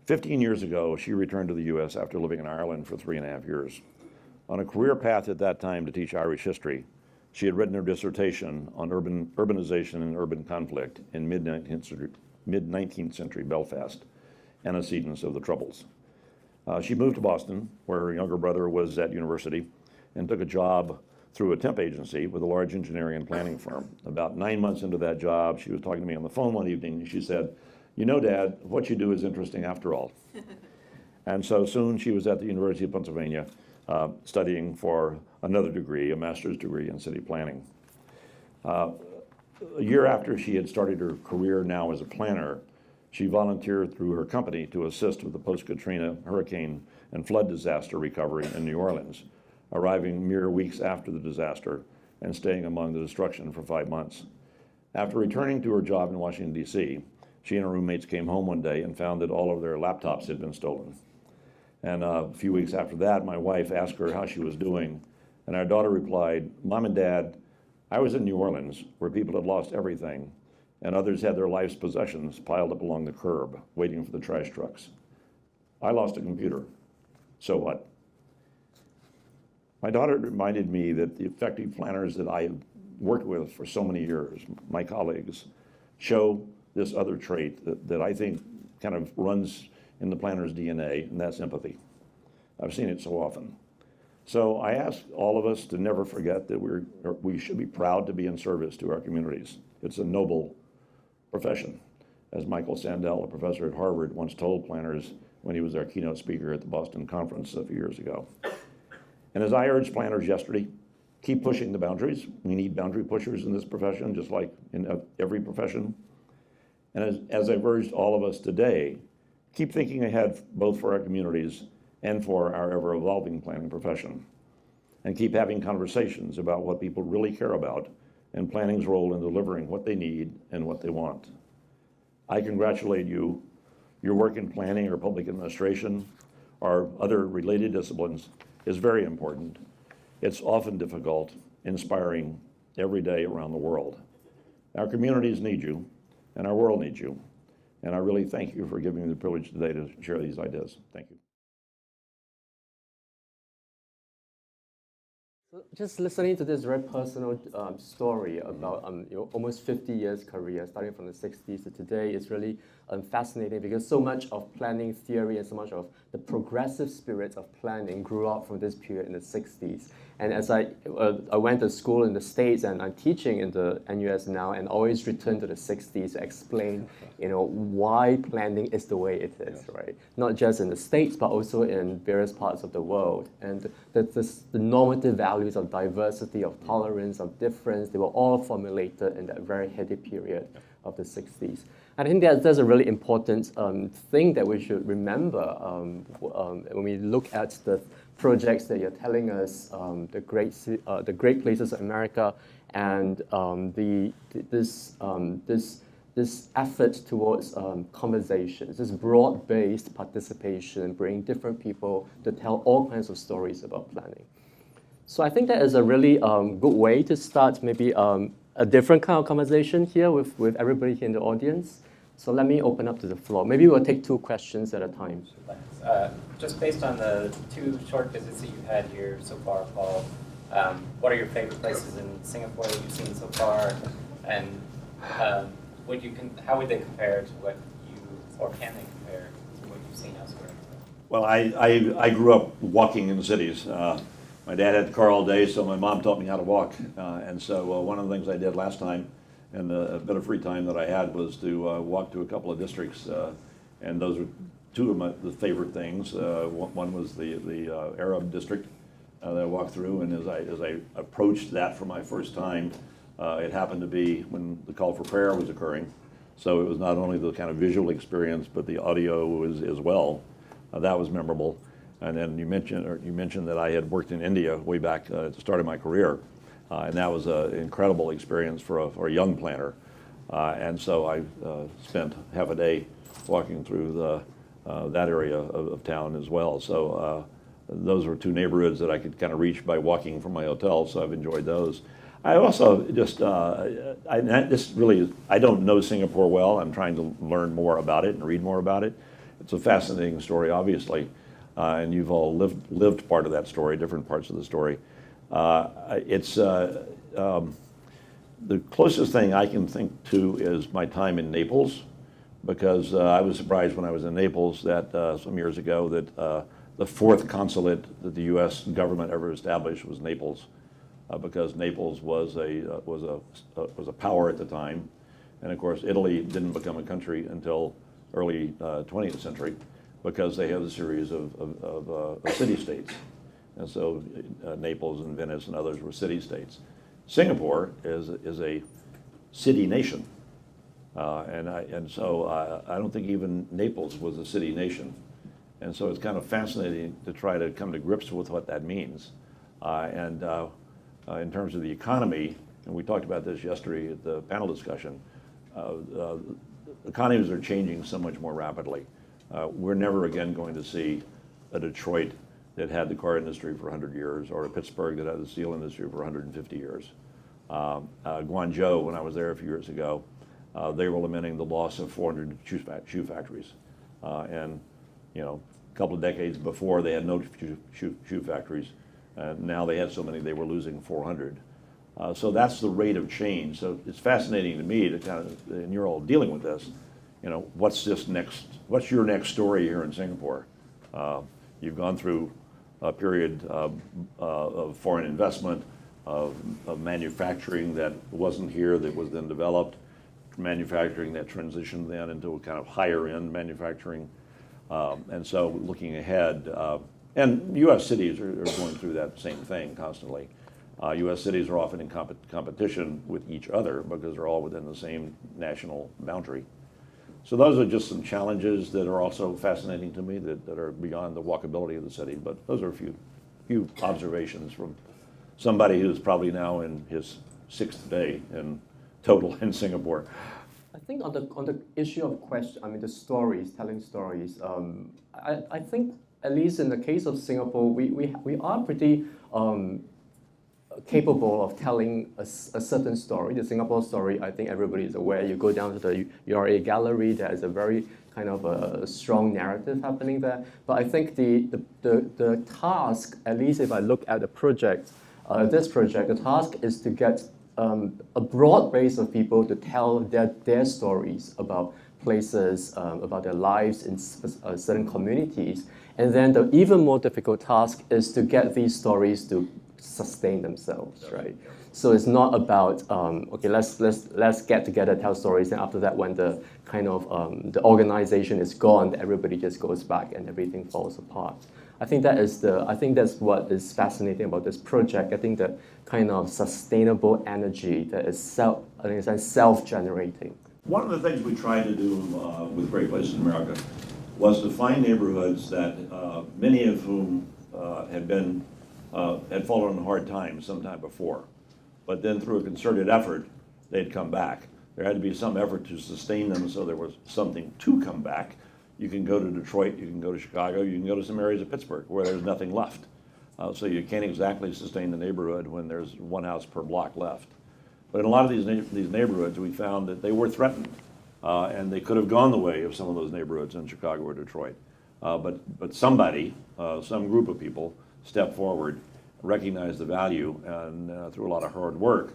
15 years ago, she returned to the U.S. after living in Ireland for 3.5 years. On a career path at that time to teach Irish history, she had written her dissertation on urbanization and urban conflict in mid-19th century Belfast, antecedents of the Troubles. She moved to Boston, where her younger brother was at university, and took a job through a temp agency with a large engineering and planning firm. About 9 months into that job, she was talking to me on the phone one evening, and she said, "You know, Dad, what you do is interesting after all." And so soon she was at the University of Pennsylvania studying for another degree, a master's degree in city planning. A year after she had started her career now as a planner, she volunteered through her company to assist with the post-Katrina hurricane and flood disaster recovery in New Orleans, arriving mere weeks after the disaster and staying among the destruction for 5 months. After returning to her job in Washington, D.C., she and her roommates came home one day and found that all of their laptops had been stolen. And a few weeks after that, my wife asked her how she was doing, and our daughter replied, "Mom and Dad, I was in New Orleans where people had lost everything, and others had their life's possessions piled up along the curb, waiting for the trash trucks. I lost a computer. So what?" My daughter reminded me that the effective planners that I have worked with for so many years, my colleagues, show this other trait that I think kind of runs in the planner's DNA, and that's empathy. I've seen it so often. So I ask all of us to never forget that we should be proud to be in service to our communities. It's a noble profession, as Michael Sandel, a professor at Harvard, once told planners when he was our keynote speaker at the Boston conference a few years ago. And as I urged planners yesterday, keep pushing the boundaries. We need boundary pushers in this profession, just like in every profession. And as I've urged all of us today, keep thinking ahead both for our communities and for our ever-evolving planning profession. And keep having conversations about what people really care about and planning's role in delivering what they need and what they want. I congratulate you. Your work in planning or public administration or other related disciplines is very important. It's often difficult, inspiring every day around the world. Our communities need you, and our world needs you. And I really thank you for giving me the privilege today to share these ideas. Thank you. Just listening to this very personal story about almost 50 years career, starting from the 60s to today, is really fascinating because so much of planning theory and so much of the progressive spirit of planning grew up from this period in the 60s. And as I went to school in the States and I'm teaching in the NUS now and always return to the 60s to explain why planning is the way it is, right? Not just in the States, but also in various parts of the world. And the normative values of diversity, of tolerance, of difference, they were all formulated in that very heady period of the 60s. And I think that's a really important thing that we should remember when we look at the projects that you're telling us, the great places of America, and this effort towards conversations, this broad-based participation, bringing different people to tell all kinds of stories about planning. So I think that is a really good way to start maybe a different kind of conversation here with everybody here in the audience. So let me open up to the floor. Maybe we'll take 2 questions at a time. Just based on the 2 short visits that you've had here so far, Paul, what are your favorite places in Singapore that you've seen so far? And how would they compare to what or can they compare to what you've seen elsewhere? Well, I grew up walking in the cities. My dad had the car all day, so my mom taught me how to walk. And so one of the things I did last time And a bit of free time that I had was to walk to a couple of districts, and those are two of the favorite things. One was the Arab district that I walked through, and as I approached that for my first time, it happened to be when the call for prayer was occurring. So it was not only the kind of visual experience, but the audio was as well. That was memorable. And then you mentioned that I had worked in India way back at the start of my career, and that was an incredible experience for a young planner. And so I spent half a day walking through that area of town as well. So those were two neighborhoods that I could kind of reach by walking from my hotel. So I've enjoyed those. I also just, I don't know Singapore well. I'm trying to learn more about it and read more about it. It's a fascinating story, obviously, and you've all lived part of that story, different parts of the story. The closest thing I can think to is my time in Naples, because I was surprised when I was in Naples that some years ago that the fourth consulate that the U.S. government ever established was Naples. Because Naples was a power at the time, and of course Italy didn't become a country until early 20th century, because they have a series of city-states, and so Naples and Venice and others were city-states. Singapore is a city-nation, and so I don't think even Naples was a city-nation, and so it's kind of fascinating to try to come to grips with what that means, in terms of the economy, and we talked about this yesterday at the panel discussion, economies are changing so much more rapidly. We're never again going to see a Detroit that had the car industry for 100 years, or a Pittsburgh that had the steel industry for 150 years. Guangzhou, when I was there a few years ago, they were lamenting the loss of 400 shoe factories. And a couple of decades before, they had no shoe factories. Now they had so many, they were losing 400. So that's the rate of change. So it's fascinating to me to kind of, and you're all dealing with this, what's your next story here in Singapore? You've gone through a period of foreign investment, of manufacturing that wasn't here, that was then developed, manufacturing that transitioned then into a kind of higher end manufacturing. And so looking ahead, and U.S. cities are going through that same thing constantly. U.S. cities are often in competition with each other because they're all within the same national boundary. So those are just some challenges that are also fascinating to me that are beyond the walkability of the city. But those are a few observations from somebody who's probably now in his 6th day in total in Singapore. I think on the issue of the stories, telling stories, I think at least in the case of Singapore, we are pretty capable of telling a certain story. The Singapore story, I think everybody is aware. You go down to the URA gallery, there is a very kind of a strong narrative happening there. But I think the task, at least if I look at the project, this project, the task is to get a broad base of people to tell their stories about places, about their lives in certain communities. And then the even more difficult task is to get these stories to sustain themselves, right? So it's not about okay, let's get together, tell stories, and after that, when the kind of the organization is gone, everybody just goes back and everything falls apart. I think that's what is fascinating about this project. I think the kind of sustainable energy that is self-generating. One of the things we tried to do with Great Places in America was to find neighborhoods that many of whom had fallen on hard times sometime before, but then through a concerted effort, they'd come back. There had to be some effort to sustain them, so there was something to come back. You can go to Detroit, you can go to Chicago, you can go to some areas of Pittsburgh where there's nothing left. So you can't exactly sustain the neighborhood when there's one house per block left. But in a lot of these neighborhoods, we found that they were threatened, and they could have gone the way of some of those neighborhoods in Chicago or Detroit. But somebody, some group of people, stepped forward, recognized the value, and through a lot of hard work,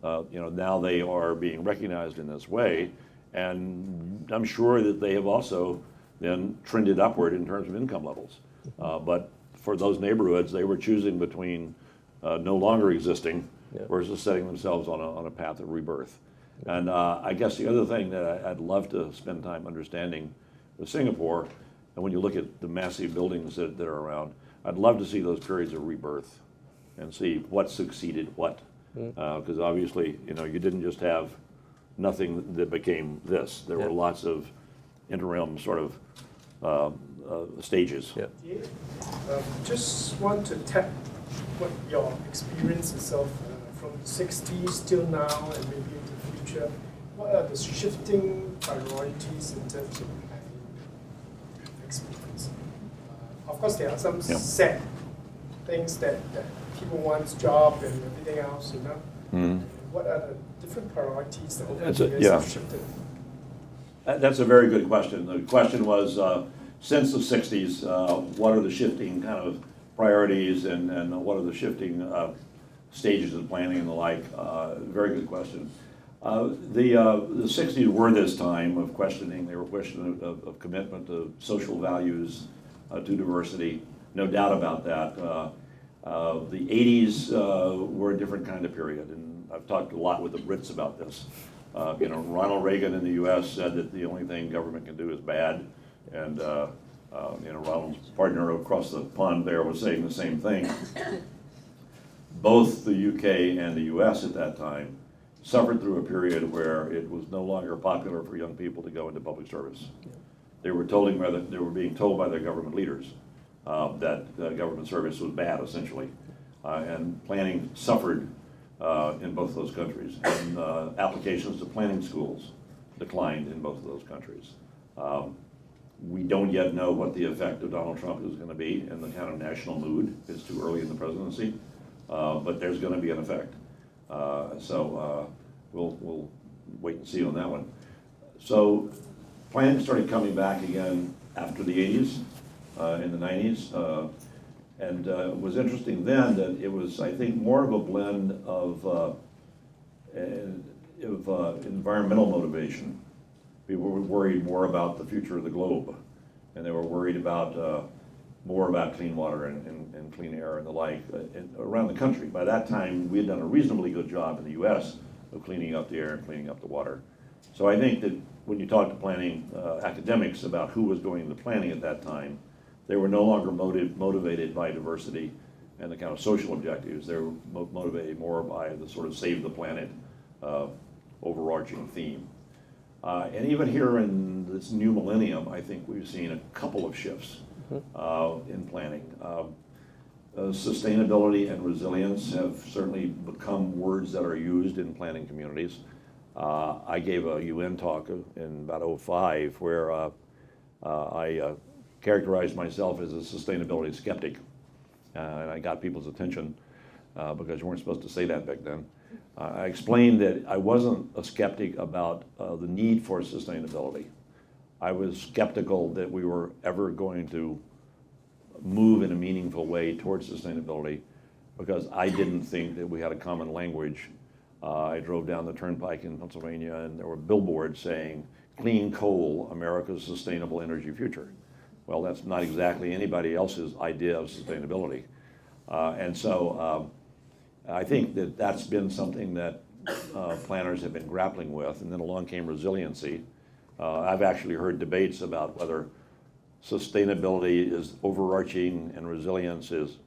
now they are being recognized in this way. And I'm sure that they have also then trended upward in terms of income levels. But for those neighborhoods, they were choosing between no longer existing versus setting themselves on a path of rebirth. And I guess the other thing that I'd love to spend time understanding with Singapore, and when you look at the massive buildings that are around, I'd love to see those periods of rebirth and see what succeeded what. Because obviously, you know, you didn't just have nothing that became this. There were lots of interim sort of stages. Yeah. Just want to tap what your experience is of from the 60s till now and maybe in the future. What are the shifting priorities in terms of planning experience? Of course, there are some set things that people want, job and everything else, you know. What are the different priorities that over the years have shifted? That's a very good question. The question was, since the 60s, what are the shifting kind of priorities and what are the shifting stages of planning and the like? Very good question. The 60s were this time of questioning. They were questioning of commitment to social values, to diversity. No doubt about that. The 80s were a different kind of period, and I've talked a lot with the Brits about this. You know, Ronald Reagan in the U.S. said that the only thing government can do is bad, and you know, Ronald's partner across the pond there was saying the same thing. Both the UK and the US at that time suffered through a period where it was no longer popular for young people to go into public service. They were being told by their government leaders that government service was bad, essentially, and planning suffered in both of those countries, and applications to planning schools declined in both of those countries. We don't yet know what the effect of Donald Trump is going to be in the kind of national mood. It's too early in the presidency, but there's going to be an effect. So we'll wait and see on that one. So planning started coming back again after the 80s, in the 90s. And it was interesting then that it was, I think, more of a blend of environmental motivation. People were worried more about the future of the globe, and they were worried about more about clean water and clean air and the like around the country. By that time, we had done a reasonably good job in the U.S. of cleaning up the air and cleaning up the water. So I think that when you talk to planning academics about who was going into planning at that time, they were no longer motivated by diversity and the kind of social objectives. They were motivated more by the sort of save the planet overarching theme. And even here in this new millennium, I think we've seen a couple of shifts in planning. Sustainability and resilience have certainly become words that are used in planning communities. I gave a UN talk in about '05 where I characterized myself as a sustainability skeptic, and I got people's attention because you weren't supposed to say that back then. I explained that I wasn't a skeptic about the need for sustainability. I was skeptical that we were ever going to move in a meaningful way towards sustainability because I didn't think that we had a common language. I drove down the turnpike in Pennsylvania and there were billboards saying, "Clean coal, America's sustainable energy future." Well, that's not exactly anybody else's idea of sustainability. And so I think that that's been something that planners have been grappling with. And then along came resiliency. I've actually heard debates about whether sustainability is overarching and resilience is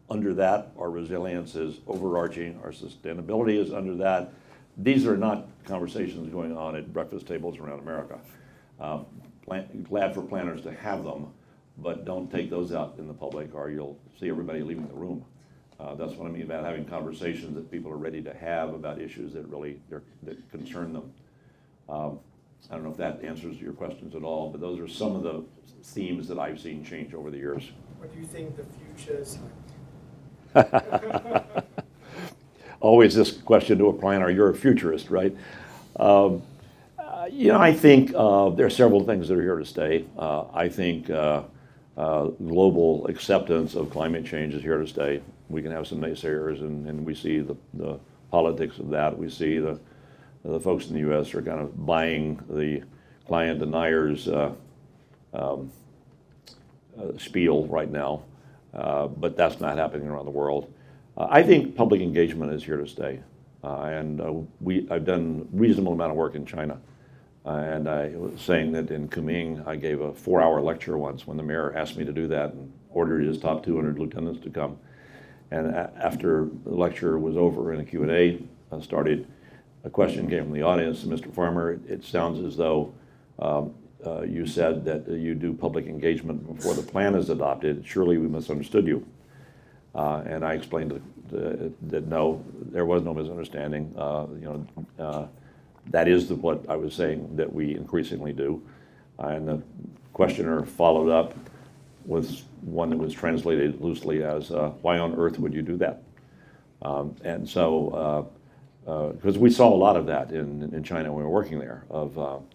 under that, or resilience is overarching, or sustainability is under that. These are not conversations going on at breakfast tables around America. Glad for planners to have them, but don't take those out in the public or you'll see everybody leaving the room. That's what I mean about having conversations that people are ready to have about issues that really that concern them. I don't know if that answers your questions at all, but those are some of the themes that I've seen change over the years. What do you think the future is like? Always this question to a planner, you're a futurist, right? You know, I think there are several things that are here to stay. I think global acceptance of climate change is here to stay. We can have some naysayers, and we see the politics of that. We see the folks in the U.S. are kind of buying the client deniers spiel right now, but that's not happening around the world. I think public engagement is here to stay. I've done reasonable amount of work in China. And I was saying that in Kunming, I gave a 4-hour lecture once when the mayor asked me to do that and ordered his top 200 lieutenants to come. And after the lecture was over and a Q&A started, a question came from the audience, Mr. Farmer, it sounds as though you said that you do public engagement before the plan is adopted. Surely we misunderstood you. And I explained that no, there was no misunderstanding. That is what I was saying that we increasingly do. And the questioner followed up with one that was translated loosely as, why on earth would you do that? And so, because we saw a lot of that in China when we were working there, of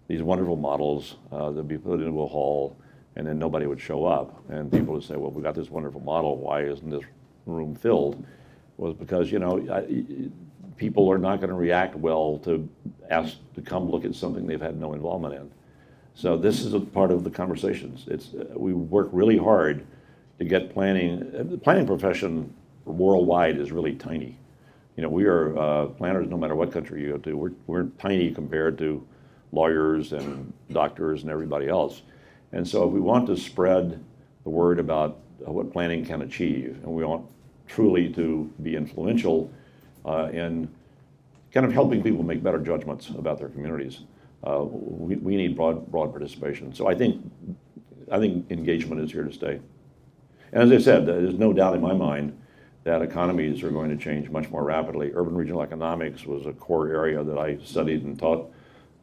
these wonderful models that be put into a hall and then nobody would show up. And people would say, well, we got this wonderful model, why isn't this room filled? Was because, people are not going to react well to ask to come look at something they've had no involvement in. So this is a part of the conversations. We work really hard to get planning. The planning profession worldwide is really tiny. We are planners no matter what country you go to. We're tiny compared to lawyers and doctors and everybody else. And so if we want to spread the word about what planning can achieve, and we want truly to be influential in kind of helping people make better judgments about their communities, we need broad participation. So I think engagement is here to stay. And as I said, there's no doubt in my mind that economies are going to change much more rapidly. Urban regional economics was a core area that I studied and taught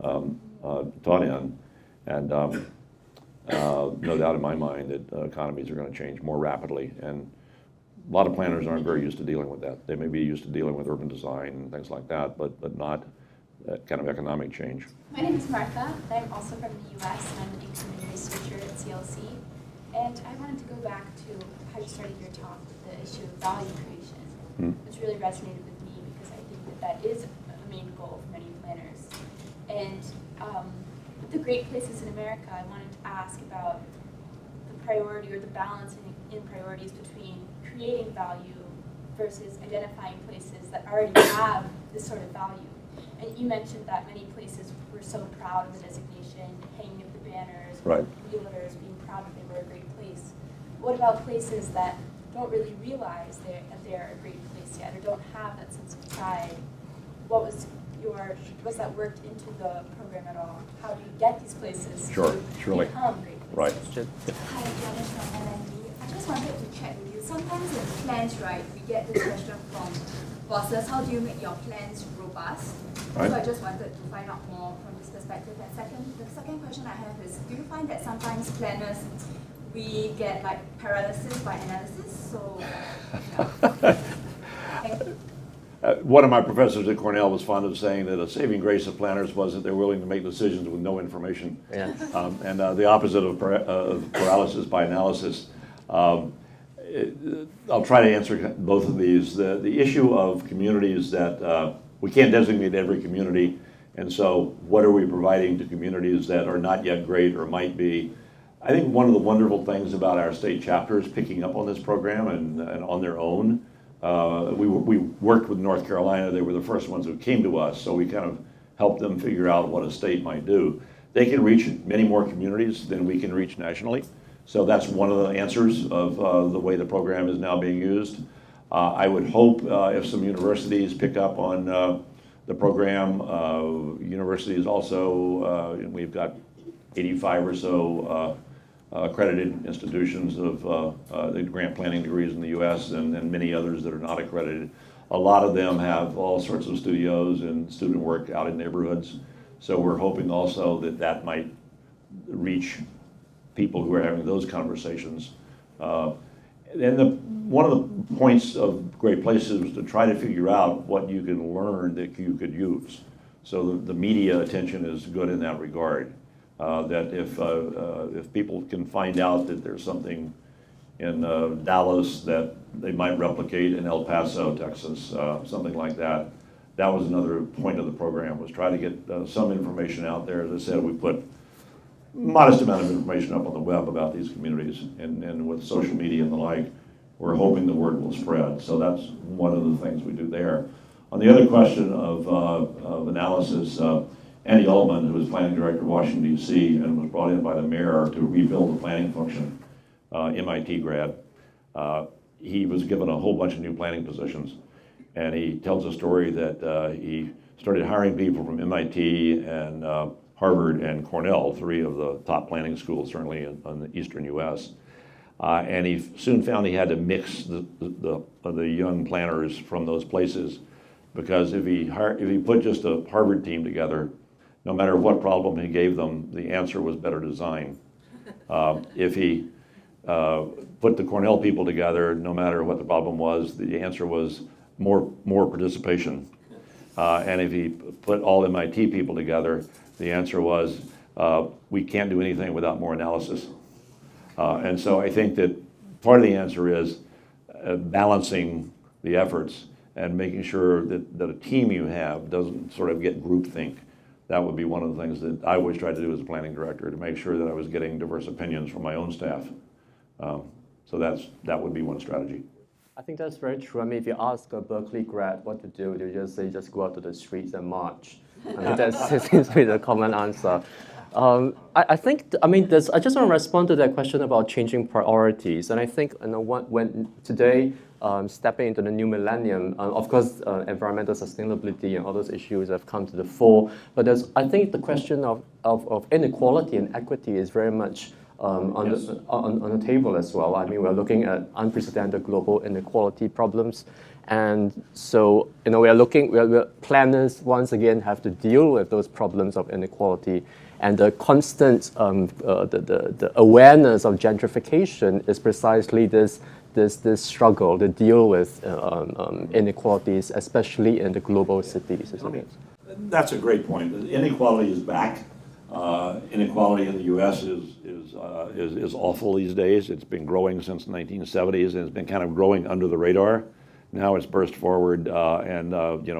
in, and no doubt in my mind that economies are going to change more rapidly. And a lot of planners aren't very used to dealing with that. They may be used to dealing with urban design and things like that, but not that kind of economic change. My name is Martha. I'm also from the US. I'm a community researcher at CLC. And I wanted to go back to how you started your talk with the issue of value creation, which really resonated with me because I think that is a main goal for many planners. And with the great places in America, I wanted to ask about the priority or the balance in priorities between creating value versus identifying places that already have this sort of value. And you mentioned that many places were so proud of the designation, hanging up the banners, right, realtors being proud that they were a great place. What about places that don't really realize that they're a great place yet, or don't have that sense of pride? Was that worked into the program at all? How do you get these places to become great places? Right. Hi, Janice from LND. I just wanted to check with you. Sometimes in plans, right, we get this question from bosses, how do you make your plans robust? Right. So I just wanted to find out more from this perspective. And the second question I have is, do you find that sometimes planners, we get like paralysis by analysis? So, Thank you. One of my professors at Cornell was fond of saying that a saving grace of planners was that they're willing to make decisions with no information. Yeah. And the opposite of paralysis by analysis. I'll try to answer both of these. The issue of communities that we can't designate every community, and so what are we providing to communities that are not yet great or might be? I think one of the wonderful things about our state chapters picking up on this program and on their own, we worked with North Carolina. They were the first ones who came to us, so we kind of helped them figure out what a state might do. They can reach many more communities than we can reach nationally. So that's one of the answers of the way the program is now being used. I would hope if some universities pick up on the program, universities also, we've got 85 or so accredited institutions of the grant planning degrees in the US and many others that are not accredited. A lot of them have all sorts of studios and student work out in neighborhoods. So we're hoping also that might reach people who are having those conversations. And one of the points of Great Places was to try to figure out what you can learn that you could use. So the media attention is good in that regard. That if people can find out that there's something in Dallas that they might replicate in El Paso, Texas, something like that. That was another point of the program, was try to get some information out there. As I said, we put modest amount of information up on the web about these communities and with social media and the like. we're hoping the word will spread. So that's one of the things we do there. On the other question of analysis, Andy Altman, who was planning director of Washington, D.C., and was brought in by the mayor to rebuild the planning function, MIT grad, he was given a whole bunch of new planning positions. And he tells a story that he started hiring people from MIT and Harvard and Cornell, 3 of the top planning schools, certainly in the eastern U.S. And he soon found he had to mix the young planners from those places, because if he put just a Harvard team together, no matter what problem he gave them, the answer was better design. If he put the Cornell people together, no matter what the problem was, the answer was more participation. And if he put all MIT people together, the answer was, we can't do anything without more analysis. And so I think that part of the answer is balancing the efforts and making sure that a team you have doesn't sort of get groupthink. That would be one of the things that I always tried to do as a planning director, to make sure that I was getting diverse opinions from my own staff. So that would be one strategy. I think that's very true. I mean, if you ask a Berkeley grad what to do, they just say, just go out to the streets and march. I mean, that seems to be the common answer. I think, I mean, I just want to respond to that question about changing priorities. And I think, when today, stepping into the new millennium, of course, environmental sustainability and all those issues have come to the fore. But I think the question of inequality and equity is very much on the table as well. I mean, we're looking at unprecedented global inequality problems. And so, we're planners once again have to deal with those problems of inequality. And the constant, the awareness of gentrification is precisely this struggle to deal with inequalities, especially in the global cities, isn't it? That's a great point. Inequality is back. Inequality in the U.S. is awful these days. It's been growing since the 1970s, and it's been kind of growing under the radar. Now it's burst forward, and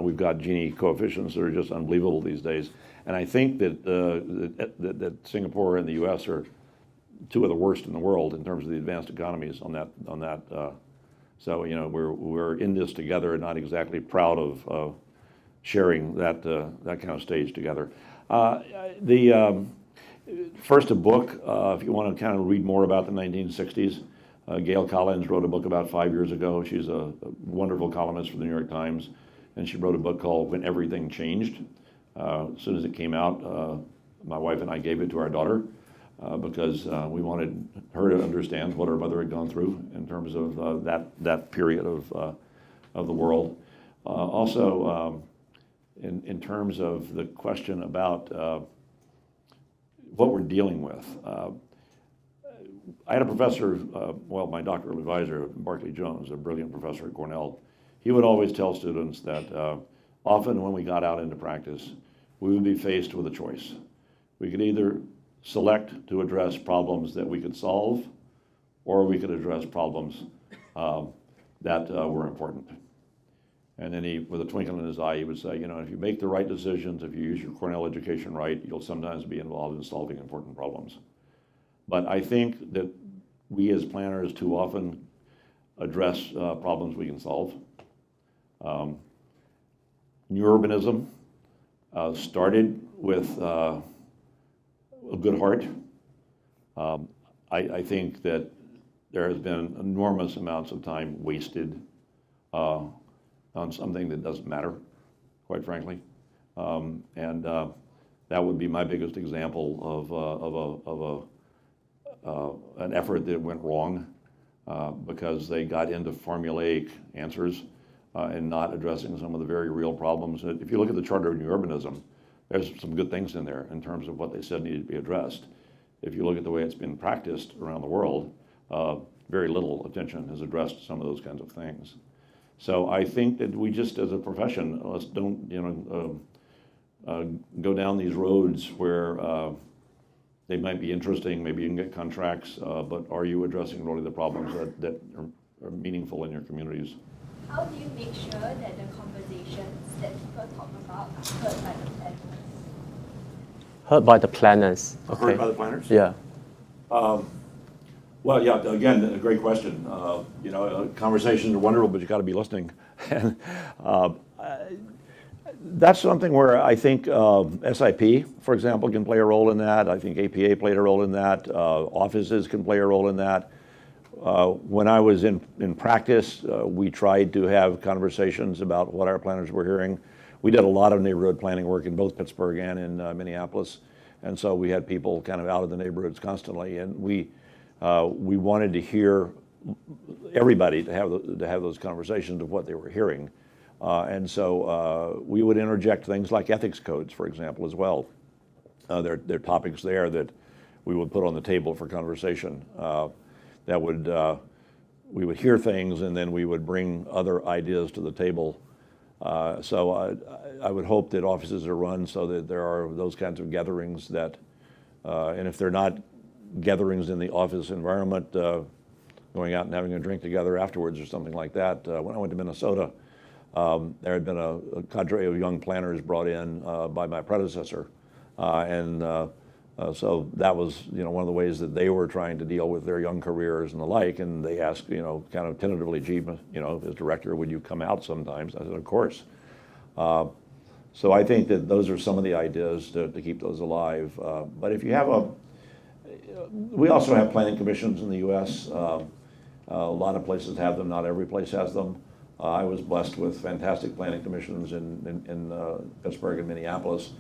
we've got Gini coefficients that are just unbelievable these days. And I think that Singapore and the U.S. are 2 of the worst in the world in terms of the advanced economies on that. So we're in this together, and not exactly proud of sharing that kind of stage together. First, a book. If you want to kind of read more about the 1960s, Gail Collins wrote a book about 5 years ago. She's a wonderful columnist for the New York Times, and she wrote a book called When Everything Changed. As soon as it came out, my wife and I gave it to our daughter because we wanted her to understand what her mother had gone through in terms of that period of the world. Also, in terms of the question about what we're dealing with. I had a professor, my doctoral advisor, Barclay Jones, a brilliant professor at Cornell. He would always tell students that often when we got out into practice, we would be faced with a choice. We could either select to address problems that we could solve, or we could address problems that were important. And then with a twinkle in his eye, he would say, if you make the right decisions, if you use your Cornell education right, you'll sometimes be involved in solving important problems. But I think that we as planners too often address problems we can solve. New urbanism started with a good heart. I think that there has been enormous amounts of time wasted on something that doesn't matter, quite frankly. And that would be my biggest example of an effort that went wrong because they got into formulaic answers and not addressing some of the very real problems. If you look at the Charter of New Urbanism, there's some good things in there in terms of what they said needed to be addressed. If you look at the way it's been practiced around the world, very little attention is addressed to some of those kinds of things. So I think that we just, as a profession, let's don't go down these roads where they might be interesting, maybe you can get contracts, but are you addressing really the problems that are meaningful in your communities? How do you make sure that the conversations that people talk about are heard by the planners? Heard by the planners. Okay. Heard by the planners? Yeah. Well, yeah, again, a great question. You know, conversations are wonderful, but you got to be listening. And that's something where I think SIP, for example, can play a role in that. I think APA played a role in that. Offices can play a role in that. When I was in practice, we tried to have conversations about what our planners were hearing. We did a lot of neighborhood planning work in both Pittsburgh and in Minneapolis. And so we had people kind of out of the neighborhoods constantly. And we wanted to hear everybody to have those conversations of what they were hearing. And so we would interject things like ethics codes, for example, as well. There are topics there that we would put on the table for conversation. That would we would hear things, and then we would bring other ideas to the table. So I would hope that offices are run so that there are those kinds of gatherings that, and if they're not gatherings in the office environment, going out and having a drink together afterwards or something like that. When I went to Minnesota, there had been a cadre of young planners brought in by my predecessor, and so that was, you know, one of the ways that they were trying to deal with their young careers and the like. And they asked, you know, kind of tentatively, "Gee, you know, as director, would you come out sometimes?" I said, "Of course." So I think that those are some of the ideas to keep those alive. But if you have we also have planning commissions in the U.S. A lot of places have them. Not every place has them. I was blessed with fantastic planning commissions in Pittsburgh and Minneapolis.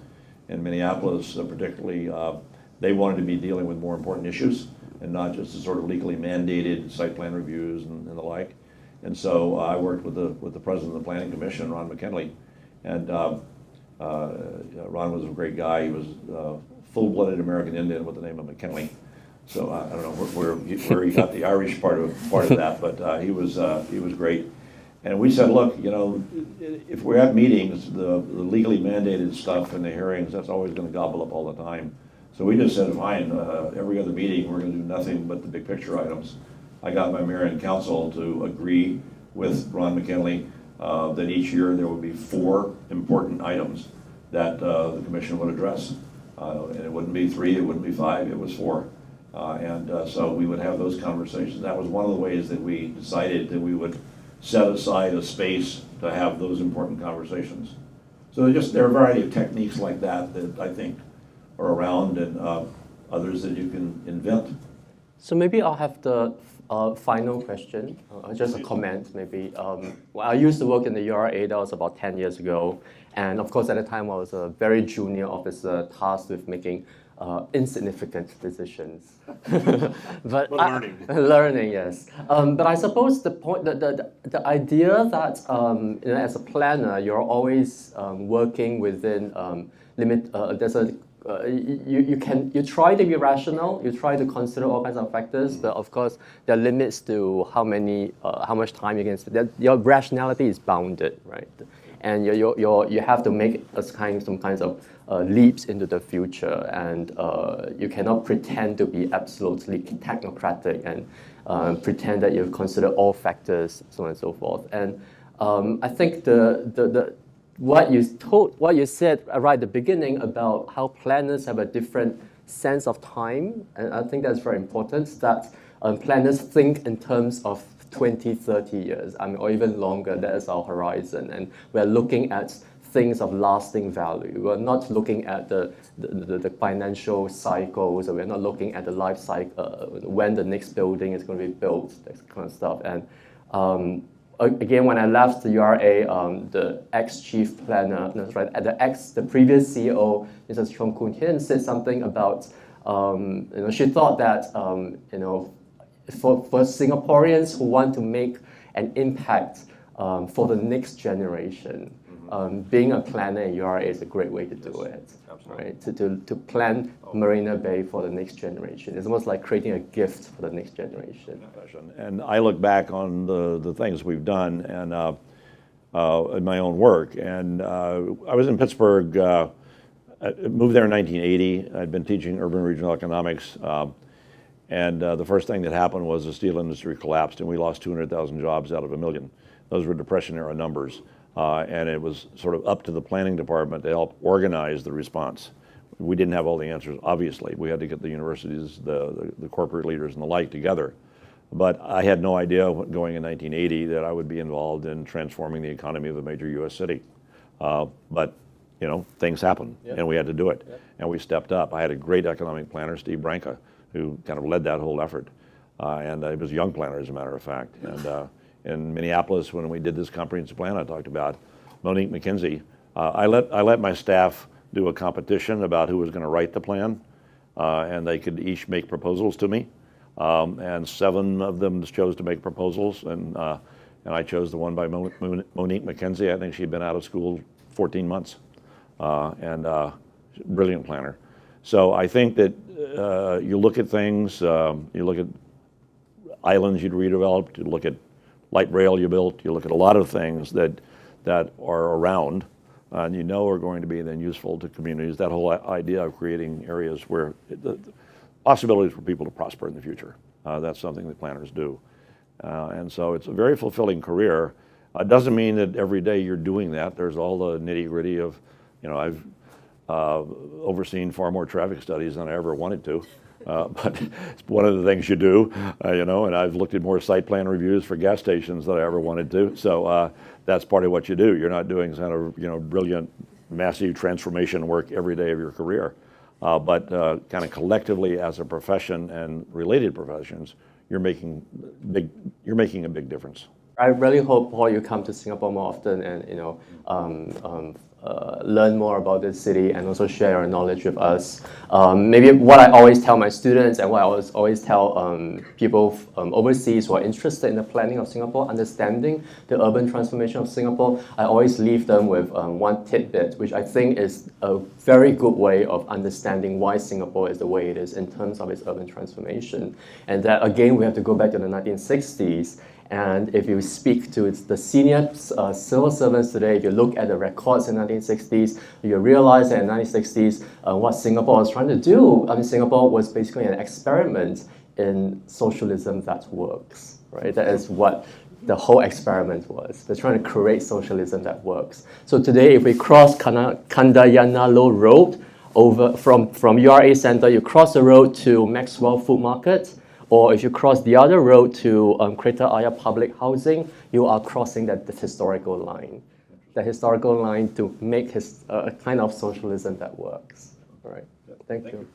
In Minneapolis, particularly, they wanted to be dealing with more important issues and not just the sort of legally mandated site plan reviews and the like. And so I worked with the president of the Planning Commission, Ron McKinley, and Ron was a great guy. He was full-blooded American Indian with the name of McKinley. So I don't know where he got the Irish part of that, but he was great. And we said, look, you know, if we're at meetings, the legally mandated stuff in the hearings, that's always going to gobble up all the time. So we just said, fine, every other meeting, we're going to do nothing but the big picture items. I got my mayor and council to agree with Ron McKinley that each year there would be 4 important items that the commission would address. And it wouldn't be 3, it wouldn't be 5, it was 4. So we would have those conversations. That was one of the ways that we decided that we would set aside a space to have those important conversations. So there are a variety of techniques like that that I think are around, and others that you can invent. So maybe I'll have the final question, just a comment maybe. Well, I used to work in the URA, that was about 10 years ago. And of course, at the time, I was a very junior officer tasked with making insignificant decisions. But learning. Learning, yes. But I suppose the point, the idea that you know, as a planner, you're always working within limit. You try to be rational. You try to consider all kinds of factors, but of course there are limits to how much time you can spend. Your rationality is bounded, right? And you have to make some kinds of leaps into the future, and you cannot pretend to be absolutely technocratic and pretend that you've considered all factors, so on and so forth. And I think what you said right at the beginning about how planners have a different sense of time, and I think that's very important, that planners think in terms of 20, 30 years, or even longer. That is our horizon, and we're looking at things of lasting value. We're not looking at the financial cycles, or we're not looking at the life cycle, when the next building is going to be built, that kind of stuff. And again, when I left the URA, the ex-chief planner, the previous CEO, Mrs. Chong Kun Hien, said something about, she thought that, for Singaporeans who want to make an impact for the next generation, being a planner in URA is a great way to do it. Right? To plan Marina Bay for the next generation. It's almost like creating a gift for the next generation. And I look back on the things we've done and in my own work. And I was in Pittsburgh, I moved there in 1980. I'd been teaching urban regional economics. And the first thing that happened was the steel industry collapsed and we lost 200,000 jobs out of 1 million. Those were Depression era numbers. And it was sort of up to the planning department to help organize the response. we didn't have all the answers, obviously. We had to get the universities, the corporate leaders and the like together. But I had no idea going in 1980 that I would be involved in transforming the economy of a major U.S. city. But you know, things happen, and we had to do it, and we stepped up. I had a great economic planner, Steve Branca, who kind of led that whole effort, and he was a young planner, as a matter of fact. And in Minneapolis, when we did this comprehensive plan I talked about, Monique McKenzie, I let my staff do a competition about who was going to write the plan, and they could each make proposals to me, and 7 of them chose to make proposals, and I chose the one by Monique McKenzie. I think she'd been out of school 14 months, and brilliant planner. So I think that you look at things, you look at islands you'd redeveloped, you look at light rail you built, you look at a lot of things that are around, and you know are going to be then useful to communities. That whole idea of creating areas where the possibilities for people to prosper in the future. That's something that planners do. And so it's a very fulfilling career. It doesn't mean that every day you're doing that. There's all the nitty-gritty of, you know, I've overseen far more traffic studies than I ever wanted to. But it's one of the things you do, you know, and I've looked at more site plan reviews for gas stations than I ever wanted to. So that's part of what you do. You're not doing kind of, you know, brilliant, massive transformation work every day of your career. But kind of collectively as a profession and related professions, you're making a big difference. I really hope, Paul, you come to Singapore more often and, you know, learn more about this city and also share your knowledge with us. Maybe what I always tell my students and what I always tell people overseas who are interested in the planning of Singapore, understanding the urban transformation of Singapore, I always leave them with one tidbit, which I think is a very good way of understanding why Singapore is the way it is in terms of its urban transformation. And that, again, we have to go back to the 1960s. And if you speak to the senior civil servants today, if you look at the records in the 1960s, you realize that in the 1960s, what Singapore was trying to do, I mean, Singapore was basically an experiment in socialism that works, right? That is what the whole experiment was. They're trying to create socialism that works. So today, if we cross Kandayanalo Road over from URA Center, you cross the road to Maxwell Food Market, or if you cross the other road to Kreta Aya Public Housing, you are crossing the historical line. The historical line to make a kind of socialism that works. All right, thank you.